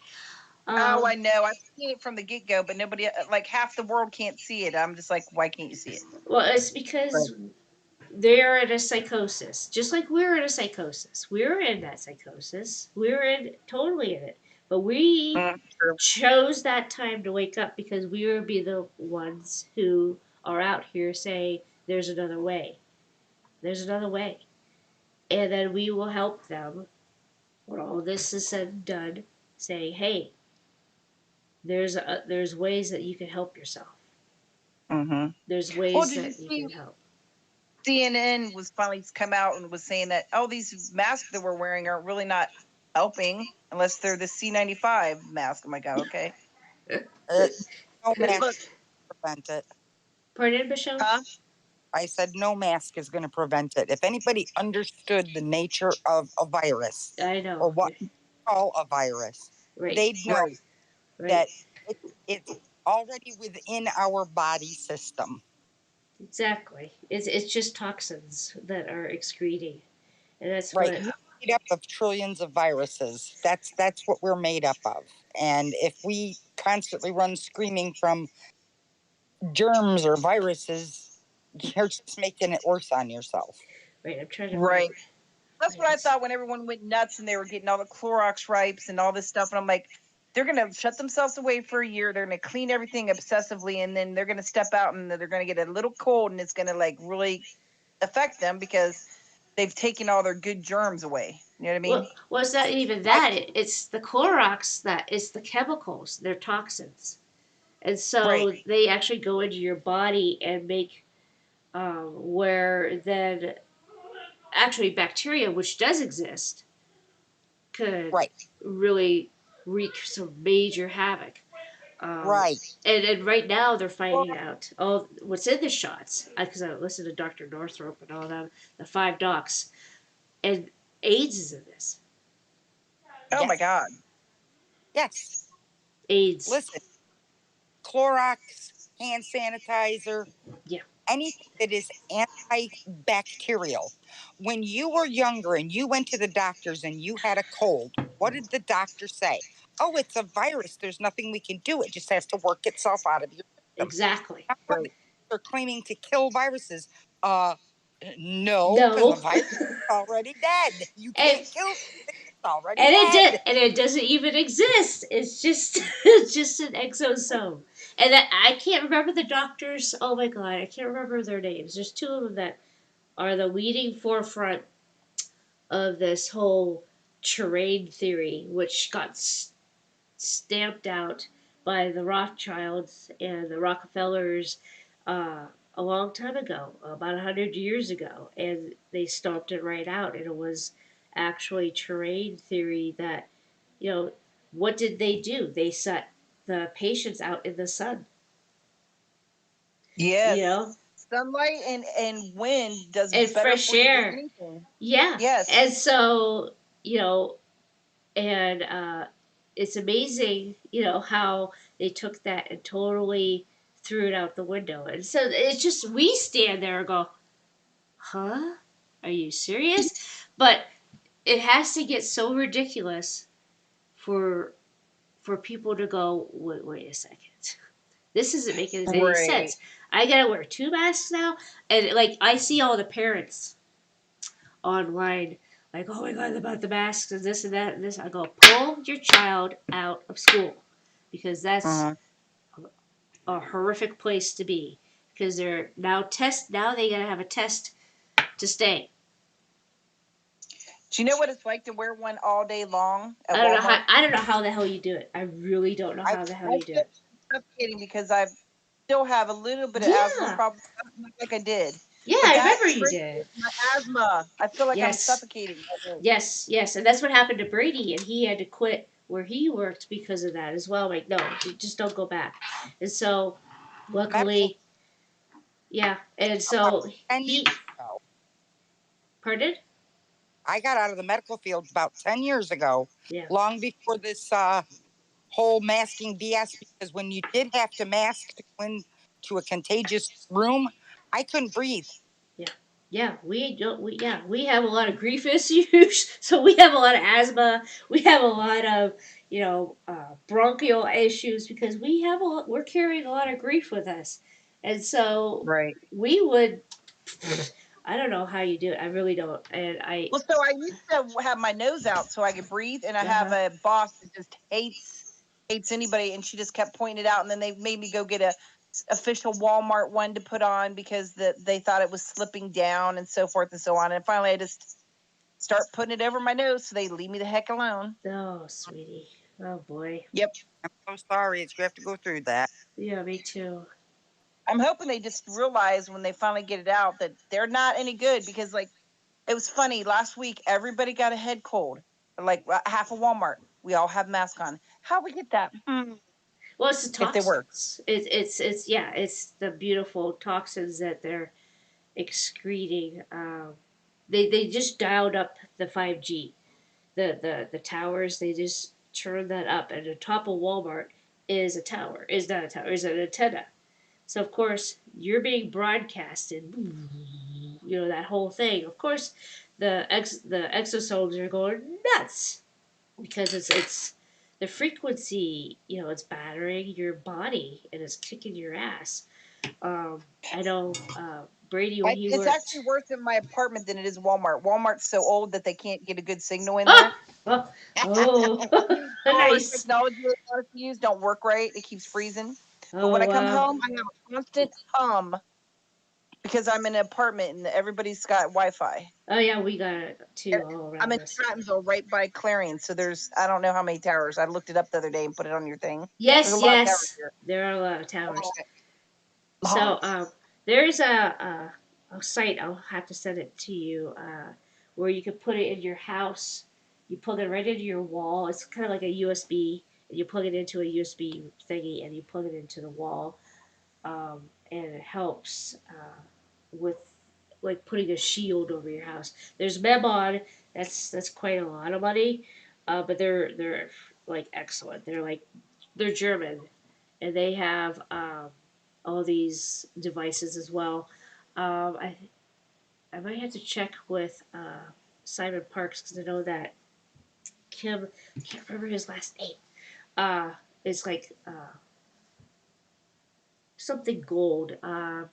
Oh, Um, I know. I've seen it from the get go, but nobody, like half the world can't see it. I'm just like, why can't you see it? well, it's Right. because they're in a psychosis, just like we're in a psychosis. We're in that psychosis. We're in totally in it, but we True. chose that time to wake up because we will be the ones who are out here saying there's another way. There's another way, and then we will help them when all this is said and done. Say, hey, there's ways that you can help yourself. Mm-hmm. There's Well, ways did you that you see can help. CNN was finally come out and was saying that, oh, these masks that we're wearing are really not helping unless they're the C95 mask. I'm like, oh, okay. No mask Look, to prevent it. Pardon, Michelle? huh? I said no mask is going to prevent it. If anybody understood the nature of a virus I know. or what we call a virus, Right, they'd know Right. right. that it's already within our body system. Exactly. It's just toxins that are excreting, and that's Right. what. We're made up of trillions of viruses. That's what we're made up of. And if we constantly run screaming from germs or viruses, you're just making it worse on yourself. Right. I'm trying to Right. That's find what I this. thought when everyone went nuts and they were getting all the Clorox wipes and all this stuff. And I'm like, they're going to shut themselves away for a year. They're going to clean everything obsessively, and then they're going to step out and they're going to get a little cold, and it's going to like really affect them because they've taken all their good germs away. You know what I mean? Well, it's not even that. It's the Clorox it's the chemicals. They're toxins. And so they actually go into your body and make where then actually bacteria, which does exist, could really wreak some major havoc. And right now they're finding out what's in the shots because I listened to Dr. Northrup and all that, the 5 docs, and AIDS is in this. Oh my God. Yes. AIDS. Listen, Clorox, hand sanitizer, anything that is antibacterial. When you were younger and you went to the doctors and you had a cold, what did the doctor say? Oh, it's a virus. There's nothing we can do. It just has to work itself out of your system. Exactly. They're claiming to kill viruses. No, because the virus is already dead. You can't kill it. It's already dead. And it doesn't even exist. It's just an exosome. And I can't remember the doctors. Oh my God, I can't remember their names. There's 2 of them that are the leading forefront of this whole terrain theory, which got stamped out by the Rothschilds and the Rockefellers a long time ago, about 100 years ago, and they stomped it right out. And it was actually terrain theory that, what did they do? They set the patients out in the sun. Yes. Sunlight and wind does and better fresh for you air. than anything. Yeah. Yes. And so, and it's amazing, how they took that and totally threw it out the window. And so it's just, we stand there and go, huh? Are you serious? But it has to get so ridiculous for people to go, wait a second. This isn't making any sense. I gotta wear 2 masks now? And like, I see all the parents online like, oh my God, about the masks and this and that and this. I go, pull your child out of school because that's a horrific place to be because they're now they gotta have a test to stay. Do you know what it's like to wear one all day long at I don't Walmart? know how the hell you do it. I really don't know how the hell you do it. I'm suffocating because I still have a little bit of asthma problem, not like I did. Yeah, but I remember you did. My asthma. I feel like I'm suffocating. Yes, and that's what happened to Brady, and he had to quit where he worked because of that as well. I'm like, no, just don't go back. And so, luckily, and so he. Pardon? I got out of the medical field about 10 years ago, long before this whole masking BS, because when you did have to mask to go into a contagious room, I couldn't breathe. Yeah, we have a lot of grief issues, so we have a lot of asthma, we have a lot of, bronchial issues because we're carrying a lot of grief with us. And so we would, I don't know how you do it. I really don't. And Well, so I used to have my nose out so I could breathe, and I have a boss that just hates anybody, and she just kept pointing it out, and then they made me go get a official Walmart one to put on because they thought it was slipping down and so forth and so on. And finally, I just start putting it over my nose so they leave me the heck alone. Oh, sweetie. Oh, boy. Yep. I'm so sorry that you have to go through that. Yeah, me too. I'm hoping they just realize when they finally get it out that they're not any good because, like, it was funny. Last week, everybody got a head cold. Like half of Walmart. We all have masks on. How we get that? Well, it's the toxins. If they work. It's the beautiful toxins that they're excreting. They just dialed up the 5G, the towers. They just turned that up, and the top of Walmart is a tower. Is not a tower. Is an antenna. So of course you're being broadcasted. That whole thing. Of course, the exosomes are going nuts because it's the frequency. It's battering your body and it's kicking your ass. I know Brady when he it's worked. actually worse in my apartment than it is Walmart. Walmart's so old that they can't get a good signal in there. Oh. all the Nice. technology they want us to use don't work right. It keeps freezing. But when Oh I come wow. home, I have a constant hum because I'm in an apartment and everybody's got Wi-Fi. Oh yeah, we got it too all I'm around in us. Strattonville, right by Clarion. So there's I don't know how many towers. I looked it up the other day and put it on your thing. There's a Yes, lot of towers yes. here. There are a lot of towers. So Lots. there's a site, I'll have to send it to you, where you can put it in your house. You plug it right into your wall. It's kind of like a USB, and you plug it into a USB thingy, and you plug it into the wall, and it helps with like putting a shield over your house. There's Memon. That's quite a lot of money, but they're like excellent. They're German, and they have all these devices as well. I might have to check with Simon Parks because I know that Kim, I can't remember his last name. Uh, it's like something gold. I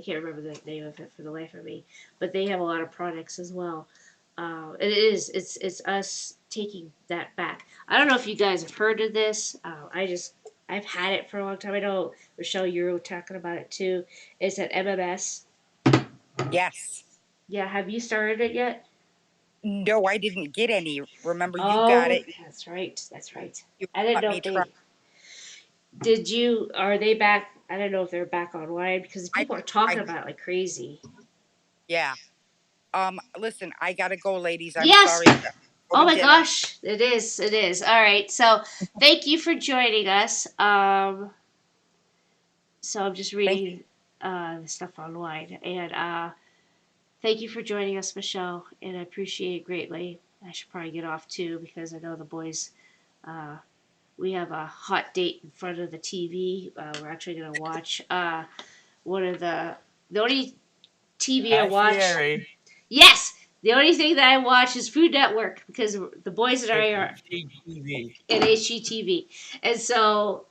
can't remember the name of it for the life of me, but they have a lot of products as well. It's us taking that back. I don't know if you guys have heard of this. I've had it for a long time. I know Rochelle, you were talking about it too. It's at MMS. Yes. Yeah, have you started it yet? No, I didn't get any. Remember, you got Oh, it. that's right. That's right. You I didn't let know me if try. they did. You are they back? I don't know if they're back online because I, people are talking I, about it like crazy. yeah. Listen, I gotta go, ladies. I'm Yes. sorry. Go Oh to my dinner. gosh, it is. It is. All right. So thank you for joining us. So I'm just Thank reading the stuff online, and thank you for joining us, Michelle, and I appreciate it greatly. I should probably get off too because I know the boys. Uh, we have a hot date in front of the TV. We're actually gonna watch one of the only TV I Hi, watch. Sherry. Yes, the only thing that I watch is Food Network because the boys and I It's are HGTV. in HGTV, and so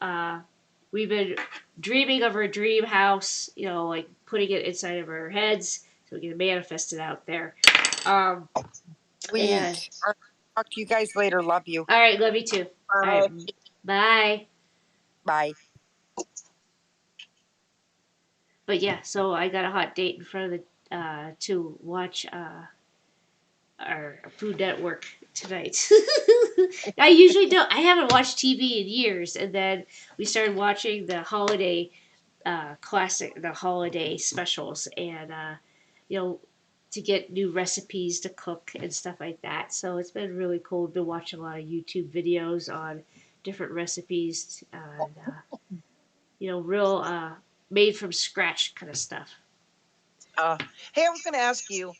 we've been dreaming of our dream house. You know, like putting it inside of our heads so we can manifest it out there. Um, and Sweet. All right, talk to you guys later. Love you. all right, love you too. All right, bye. Bye. But yeah, so I got a hot date in front of the to watch our Food Network tonight. I usually don't. I haven't watched TV in years, and then we started watching the holiday the holiday specials, and you know, to get new recipes to cook and stuff like that. So it's been really cool. I've been watching a lot of YouTube videos on different recipes, and real made from scratch kind of stuff. Hey, I was going to ask you.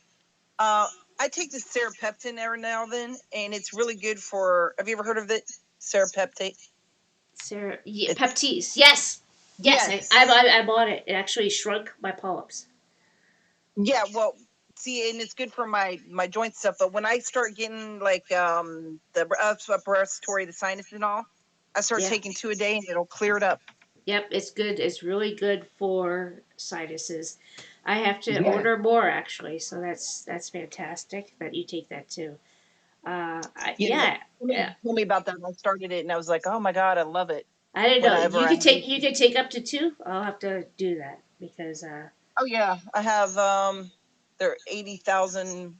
Uh, I take the serapeptin every now and then, and it's really good for. Have you ever heard of it? Serapeptate. Sarah, yeah, It's Peptis, yes, yes, yes. I bought it. It actually shrunk my polyps. Yeah, well, see, and it's good for my joint stuff. But when I start getting like the respiratory, the sinus and all, I start Yeah, taking 2 a day, and it'll clear it up. yep, it's good. It's really good for sinuses. I have to Yeah. order more actually, so that's fantastic that you take that too. Yeah. Yeah, Tell me about that. I started it, and I was like, oh my god, I love it. I didn't know Whenever I need. you could take up to two. I'll have to do that because Oh yeah, I have they're 80,000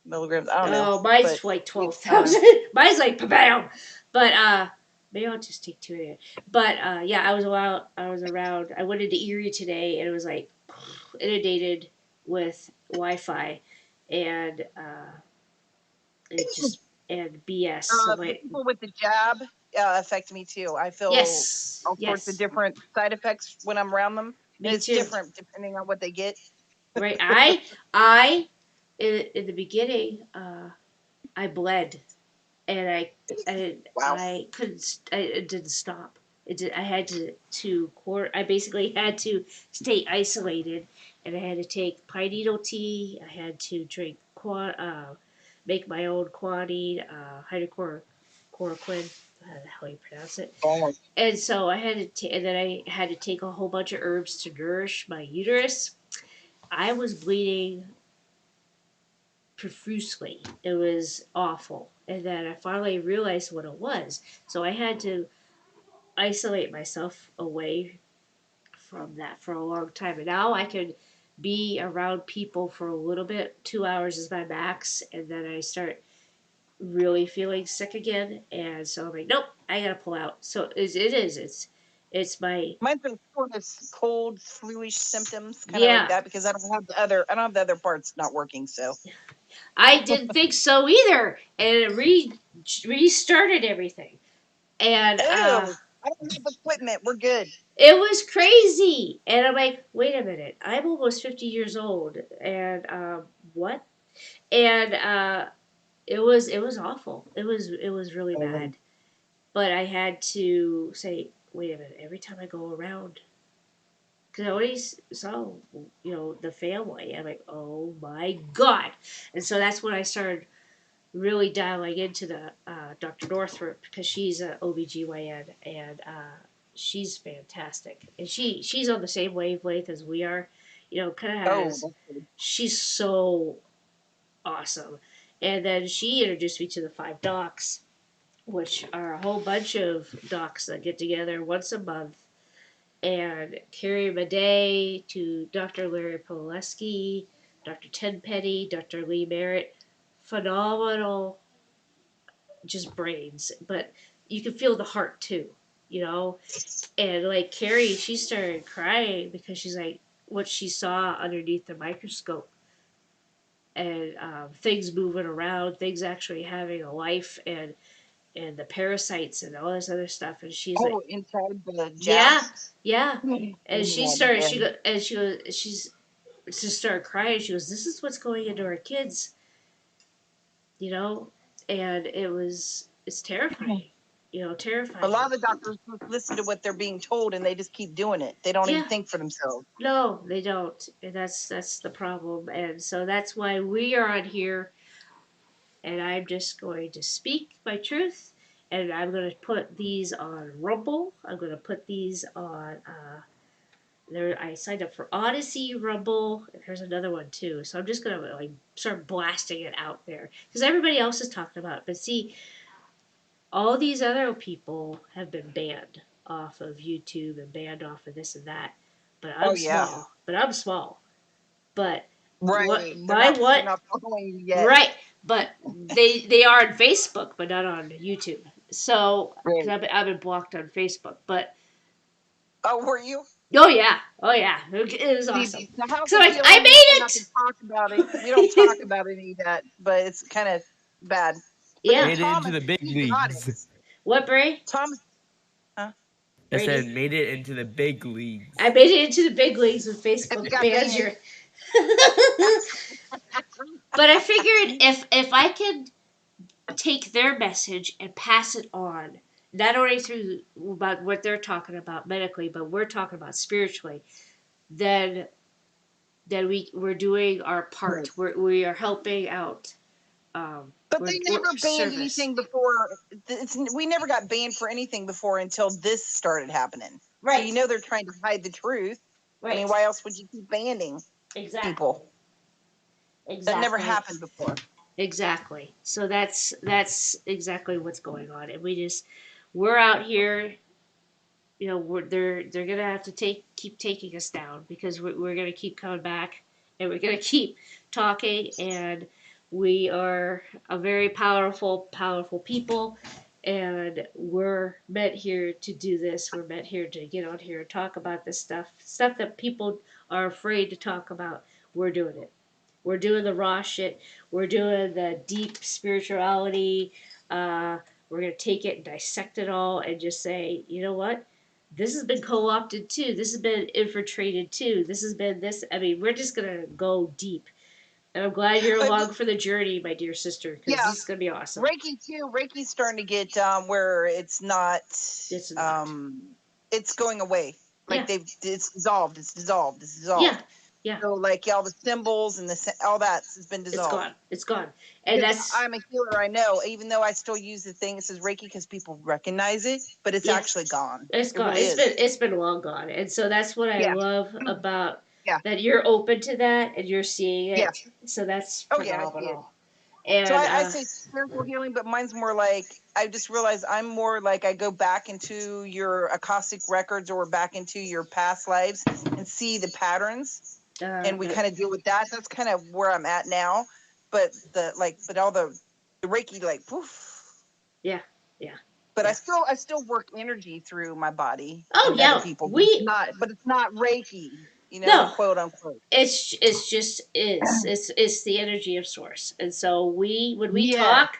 milligrams. I don't know, oh, mine's but like yeah, 12,000. Mine's like bam, but maybe I'll just take two again. But yeah, I was around. I went into Erie today, and it was like inundated with Wi-Fi, and it just and BS. So the my people with the jab affect me too. I feel yes, all sorts of yes, different side effects when I'm around them, and me it's too. different depending on what they get. Right, I in the beginning, I bled and Wow. I couldn't. It didn't stop. I had I basically had to stay isolated, and I had to take pine needle tea. I had to drink make my own quinine, hydrochloroquine. How the hell you pronounce it? Oh, And so and then I had to take a whole bunch of herbs to nourish my uterus. I was bleeding profusely. It was awful. And then I finally realized what it was. So I had to isolate myself away from that for a long time. And now I could be around people for a little bit. 2 hours is my max. And then I start really feeling sick again. And so I'm like, nope, I got to pull out. So it's my, Mine's been sort of cold, fluish symptoms, kind of like yeah, that, because I don't have the other parts not working. So I didn't think so either. And it restarted everything. And ew, I don't have equipment. We're good. it was crazy. And I'm like, wait a minute, I'm almost 50 years old. And what? And it was awful. It was really bad. But I had to say, wait a minute, every time I go around, because I always saw, the family. I'm like, oh my God. And so that's when I started really dialing into the Dr. Northrup, because she's a OBGYN, and she's fantastic. And she's on the same wavelength as we are. Kind of Oh, has, she's so awesome. And then she introduced me to the five docs, which are a whole bunch of docs that get together once a month. And Carrie Madej to Dr. Larry Poleski, Dr. Tenpenny, Dr. Lee Merritt. Phenomenal, just brains. But you can feel the heart too, you know? And like Carrie, she started crying because she's like, what she saw underneath the microscope, and things moving around, things actually having a life, and the parasites and all this other stuff. And she's like, inside the yeah, jabs. yeah. And she Yeah, started, yeah. she's just started crying. She goes, this is what's going into our kids, you know? And it's terrifying, A terrifying. lot of the doctors just listen to what they're being told, and they just keep doing it. They don't even Yeah. think for themselves. No, they don't. And that's the problem. And so that's why we are on here, and I'm just going to speak my truth. And I'm going to put these on Rumble. I'm going to put these on there. I signed up for Odyssey, Rumble, and there's another one too. So I'm just going to like start blasting it out there because everybody else is talking about it. But see, all these other people have been banned off of YouTube and banned off of this and that. But I'm Oh yeah, small. But I'm small. But what right. my They're what not following you yet. right? But they are on Facebook, but not on YouTube. So because Right. I've been blocked on Facebook, but Oh, were you? oh yeah, it was awesome. See, now how's So it like feel I when we try not made to talk about it? We don't talk about any of that, but it's kind of bad. But then yeah. Made it into Thomas, the big he got it. leagues. What, Bray? Thomas, huh? I said Brady? made it into the big leagues. I made it into the big leagues with It's Facebook got bans banned. your. But I figured if I could take their message and pass it on, not only through about what they're talking about medically, but we're talking about spiritually, then we're doing our Right. part. We are helping out. But We're, they we're never banned service. anything before. We never got banned for anything before until this started happening. So Right. you know they're trying to hide the truth. I mean, Right. why else would you keep banning Exactly. people? That never Exactly. happened before. Exactly. So that's exactly what's going on, and we're out here. They're gonna have to keep taking us down because we're gonna keep coming back, and we're gonna keep talking, and we are a very powerful people, and we're meant here to do this. We're meant here to get on here and talk about this stuff that people are afraid to talk about. We're doing it. We're doing the raw shit. We're doing the deep spirituality. We're gonna take it and dissect it all and just say, you know what? This has been co-opted too. This has been infiltrated too. This has been this. I mean, we're just gonna go deep. And I'm glad you're But along for the journey, my dear sister, because yeah, this is gonna be awesome. Reiki too. Reiki's starting to get where it's not. It's not. It's going away. Like Yeah. it's dissolved. It's dissolved. It's dissolved. Yeah. Yeah. So like all the symbols and all that has been It's dissolved. gone. It's gone. And Because that's I'm a healer, I know. Even though I still use the thing that says Reiki because people recognize it, but it's yes. actually gone. It's It gone. really is. It's been long gone. And so that's what I Yeah. love about Yeah. that you're open to that and you're seeing it. Yeah. So that's Oh yeah, I see it. phenomenal. And So I say spiritual healing, but mine's more like I just realized I'm more like I go back into your Akashic records or back into your past lives and see the patterns, and we kind of deal with that. That's kind of where I'm at now. But but all the Reiki, like, poof. yeah, yeah. But Yeah. I still work energy through my body Oh and yeah, other people. But it's not Reiki, no. quote unquote. It's just it's the energy of source, and so when we Yeah. talk,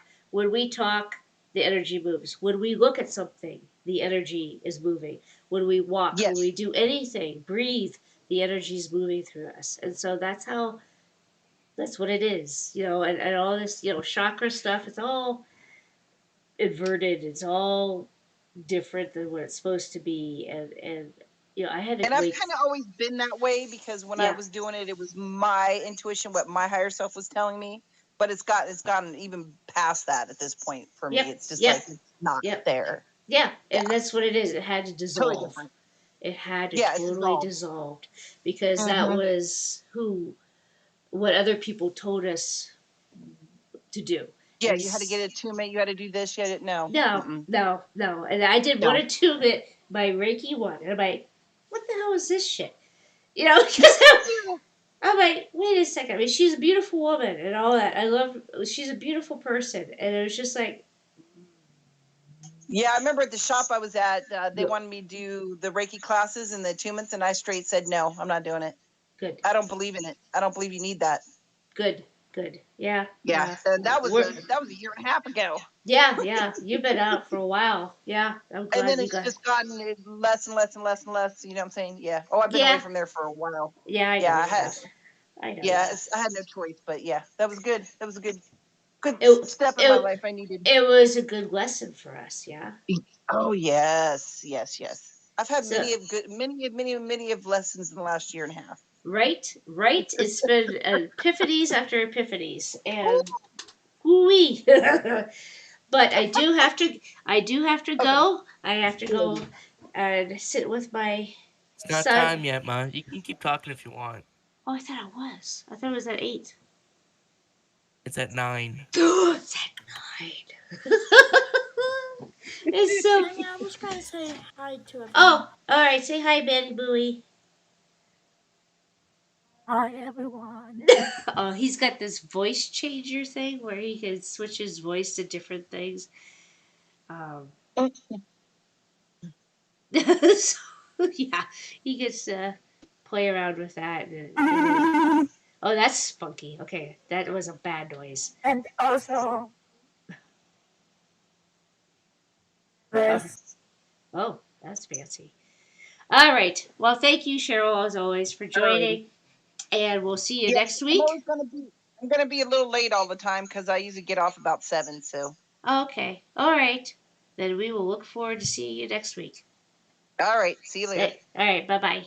the energy moves. When we look at something, the energy is moving. When we walk, when we Yes. do anything, breathe, the energy is moving through us, and so that's what it is, and all this, chakra stuff. It's all inverted. It's all different than what it's supposed to be, and I had to And I've wait. kind of always been that way because when I Yeah, was doing it, it was my intuition, what my higher self was telling me. But it's gotten even past that at this point for me. yep, It's just yep, like it's not yep. there. Yeah, Yeah, and that's what it is. It had to totally dissolve. different. It had to Yeah, it's totally dissolved. dissolved because that Mm-hmm. was what other people told us to do. Yeah, And you had to get a attunement. You had to do this. You had to no. no, Mm-mm. no, no. And I did one No. or two that my Reiki one, and I'm like, what the hell is this shit? Because I'm like, wait a second. I mean, she's a beautiful woman and all that. She's a beautiful person, and it was just like, Yeah, I remember at the shop I was at, they no, wanted me to do the Reiki classes and the attunements, and I straight said no. I'm not doing it. good, I don't believe in it. I don't believe you need that. good, good. Yeah, Yeah, yeah. and that was We're, a year and a half ago. yeah, yeah. You've been out for a while. Yeah, I'm And glad then you it's got. just gotten less and less and less and less. You know what I'm saying? Yeah. Oh, I've been away Yeah, from there for a while. yeah. I know Yeah, I you had. have. I know you Yeah, have. I had no choice. But yeah, that was good. That was a good It step in my it life I needed. it was a good lesson for us. Yeah. Oh yes, yes, yes. I've had So many of lessons in the last year and a half. right, right. It's been epiphanies after epiphanies, and whoo. But I do have to Okay. go. I have to go and sit with my It's not son. time yet, Ma. You can keep talking if you want. Oh, I thought it was. I thought it was at 8. It's at 9. It's at 9. It's so. I was gonna say hi to everyone. Oh, all right. Say hi, Betty Booey. Hi, everyone. Oh, he's got this voice changer thing where he can switch his voice to different things. Um, so yeah, he gets to play around with that. Oh, that's funky. Okay, that was a bad noise. And also, this. Oh, that's fancy. All right. Well, thank you, Cheryl, as always, for Alrighty. joining, and we'll see you Yeah, next week. I'm gonna be a little late all the time because I usually get off about 7. So. Okay. All right. Then we will look forward to seeing you next week. All right. See you later. All right. Bye bye.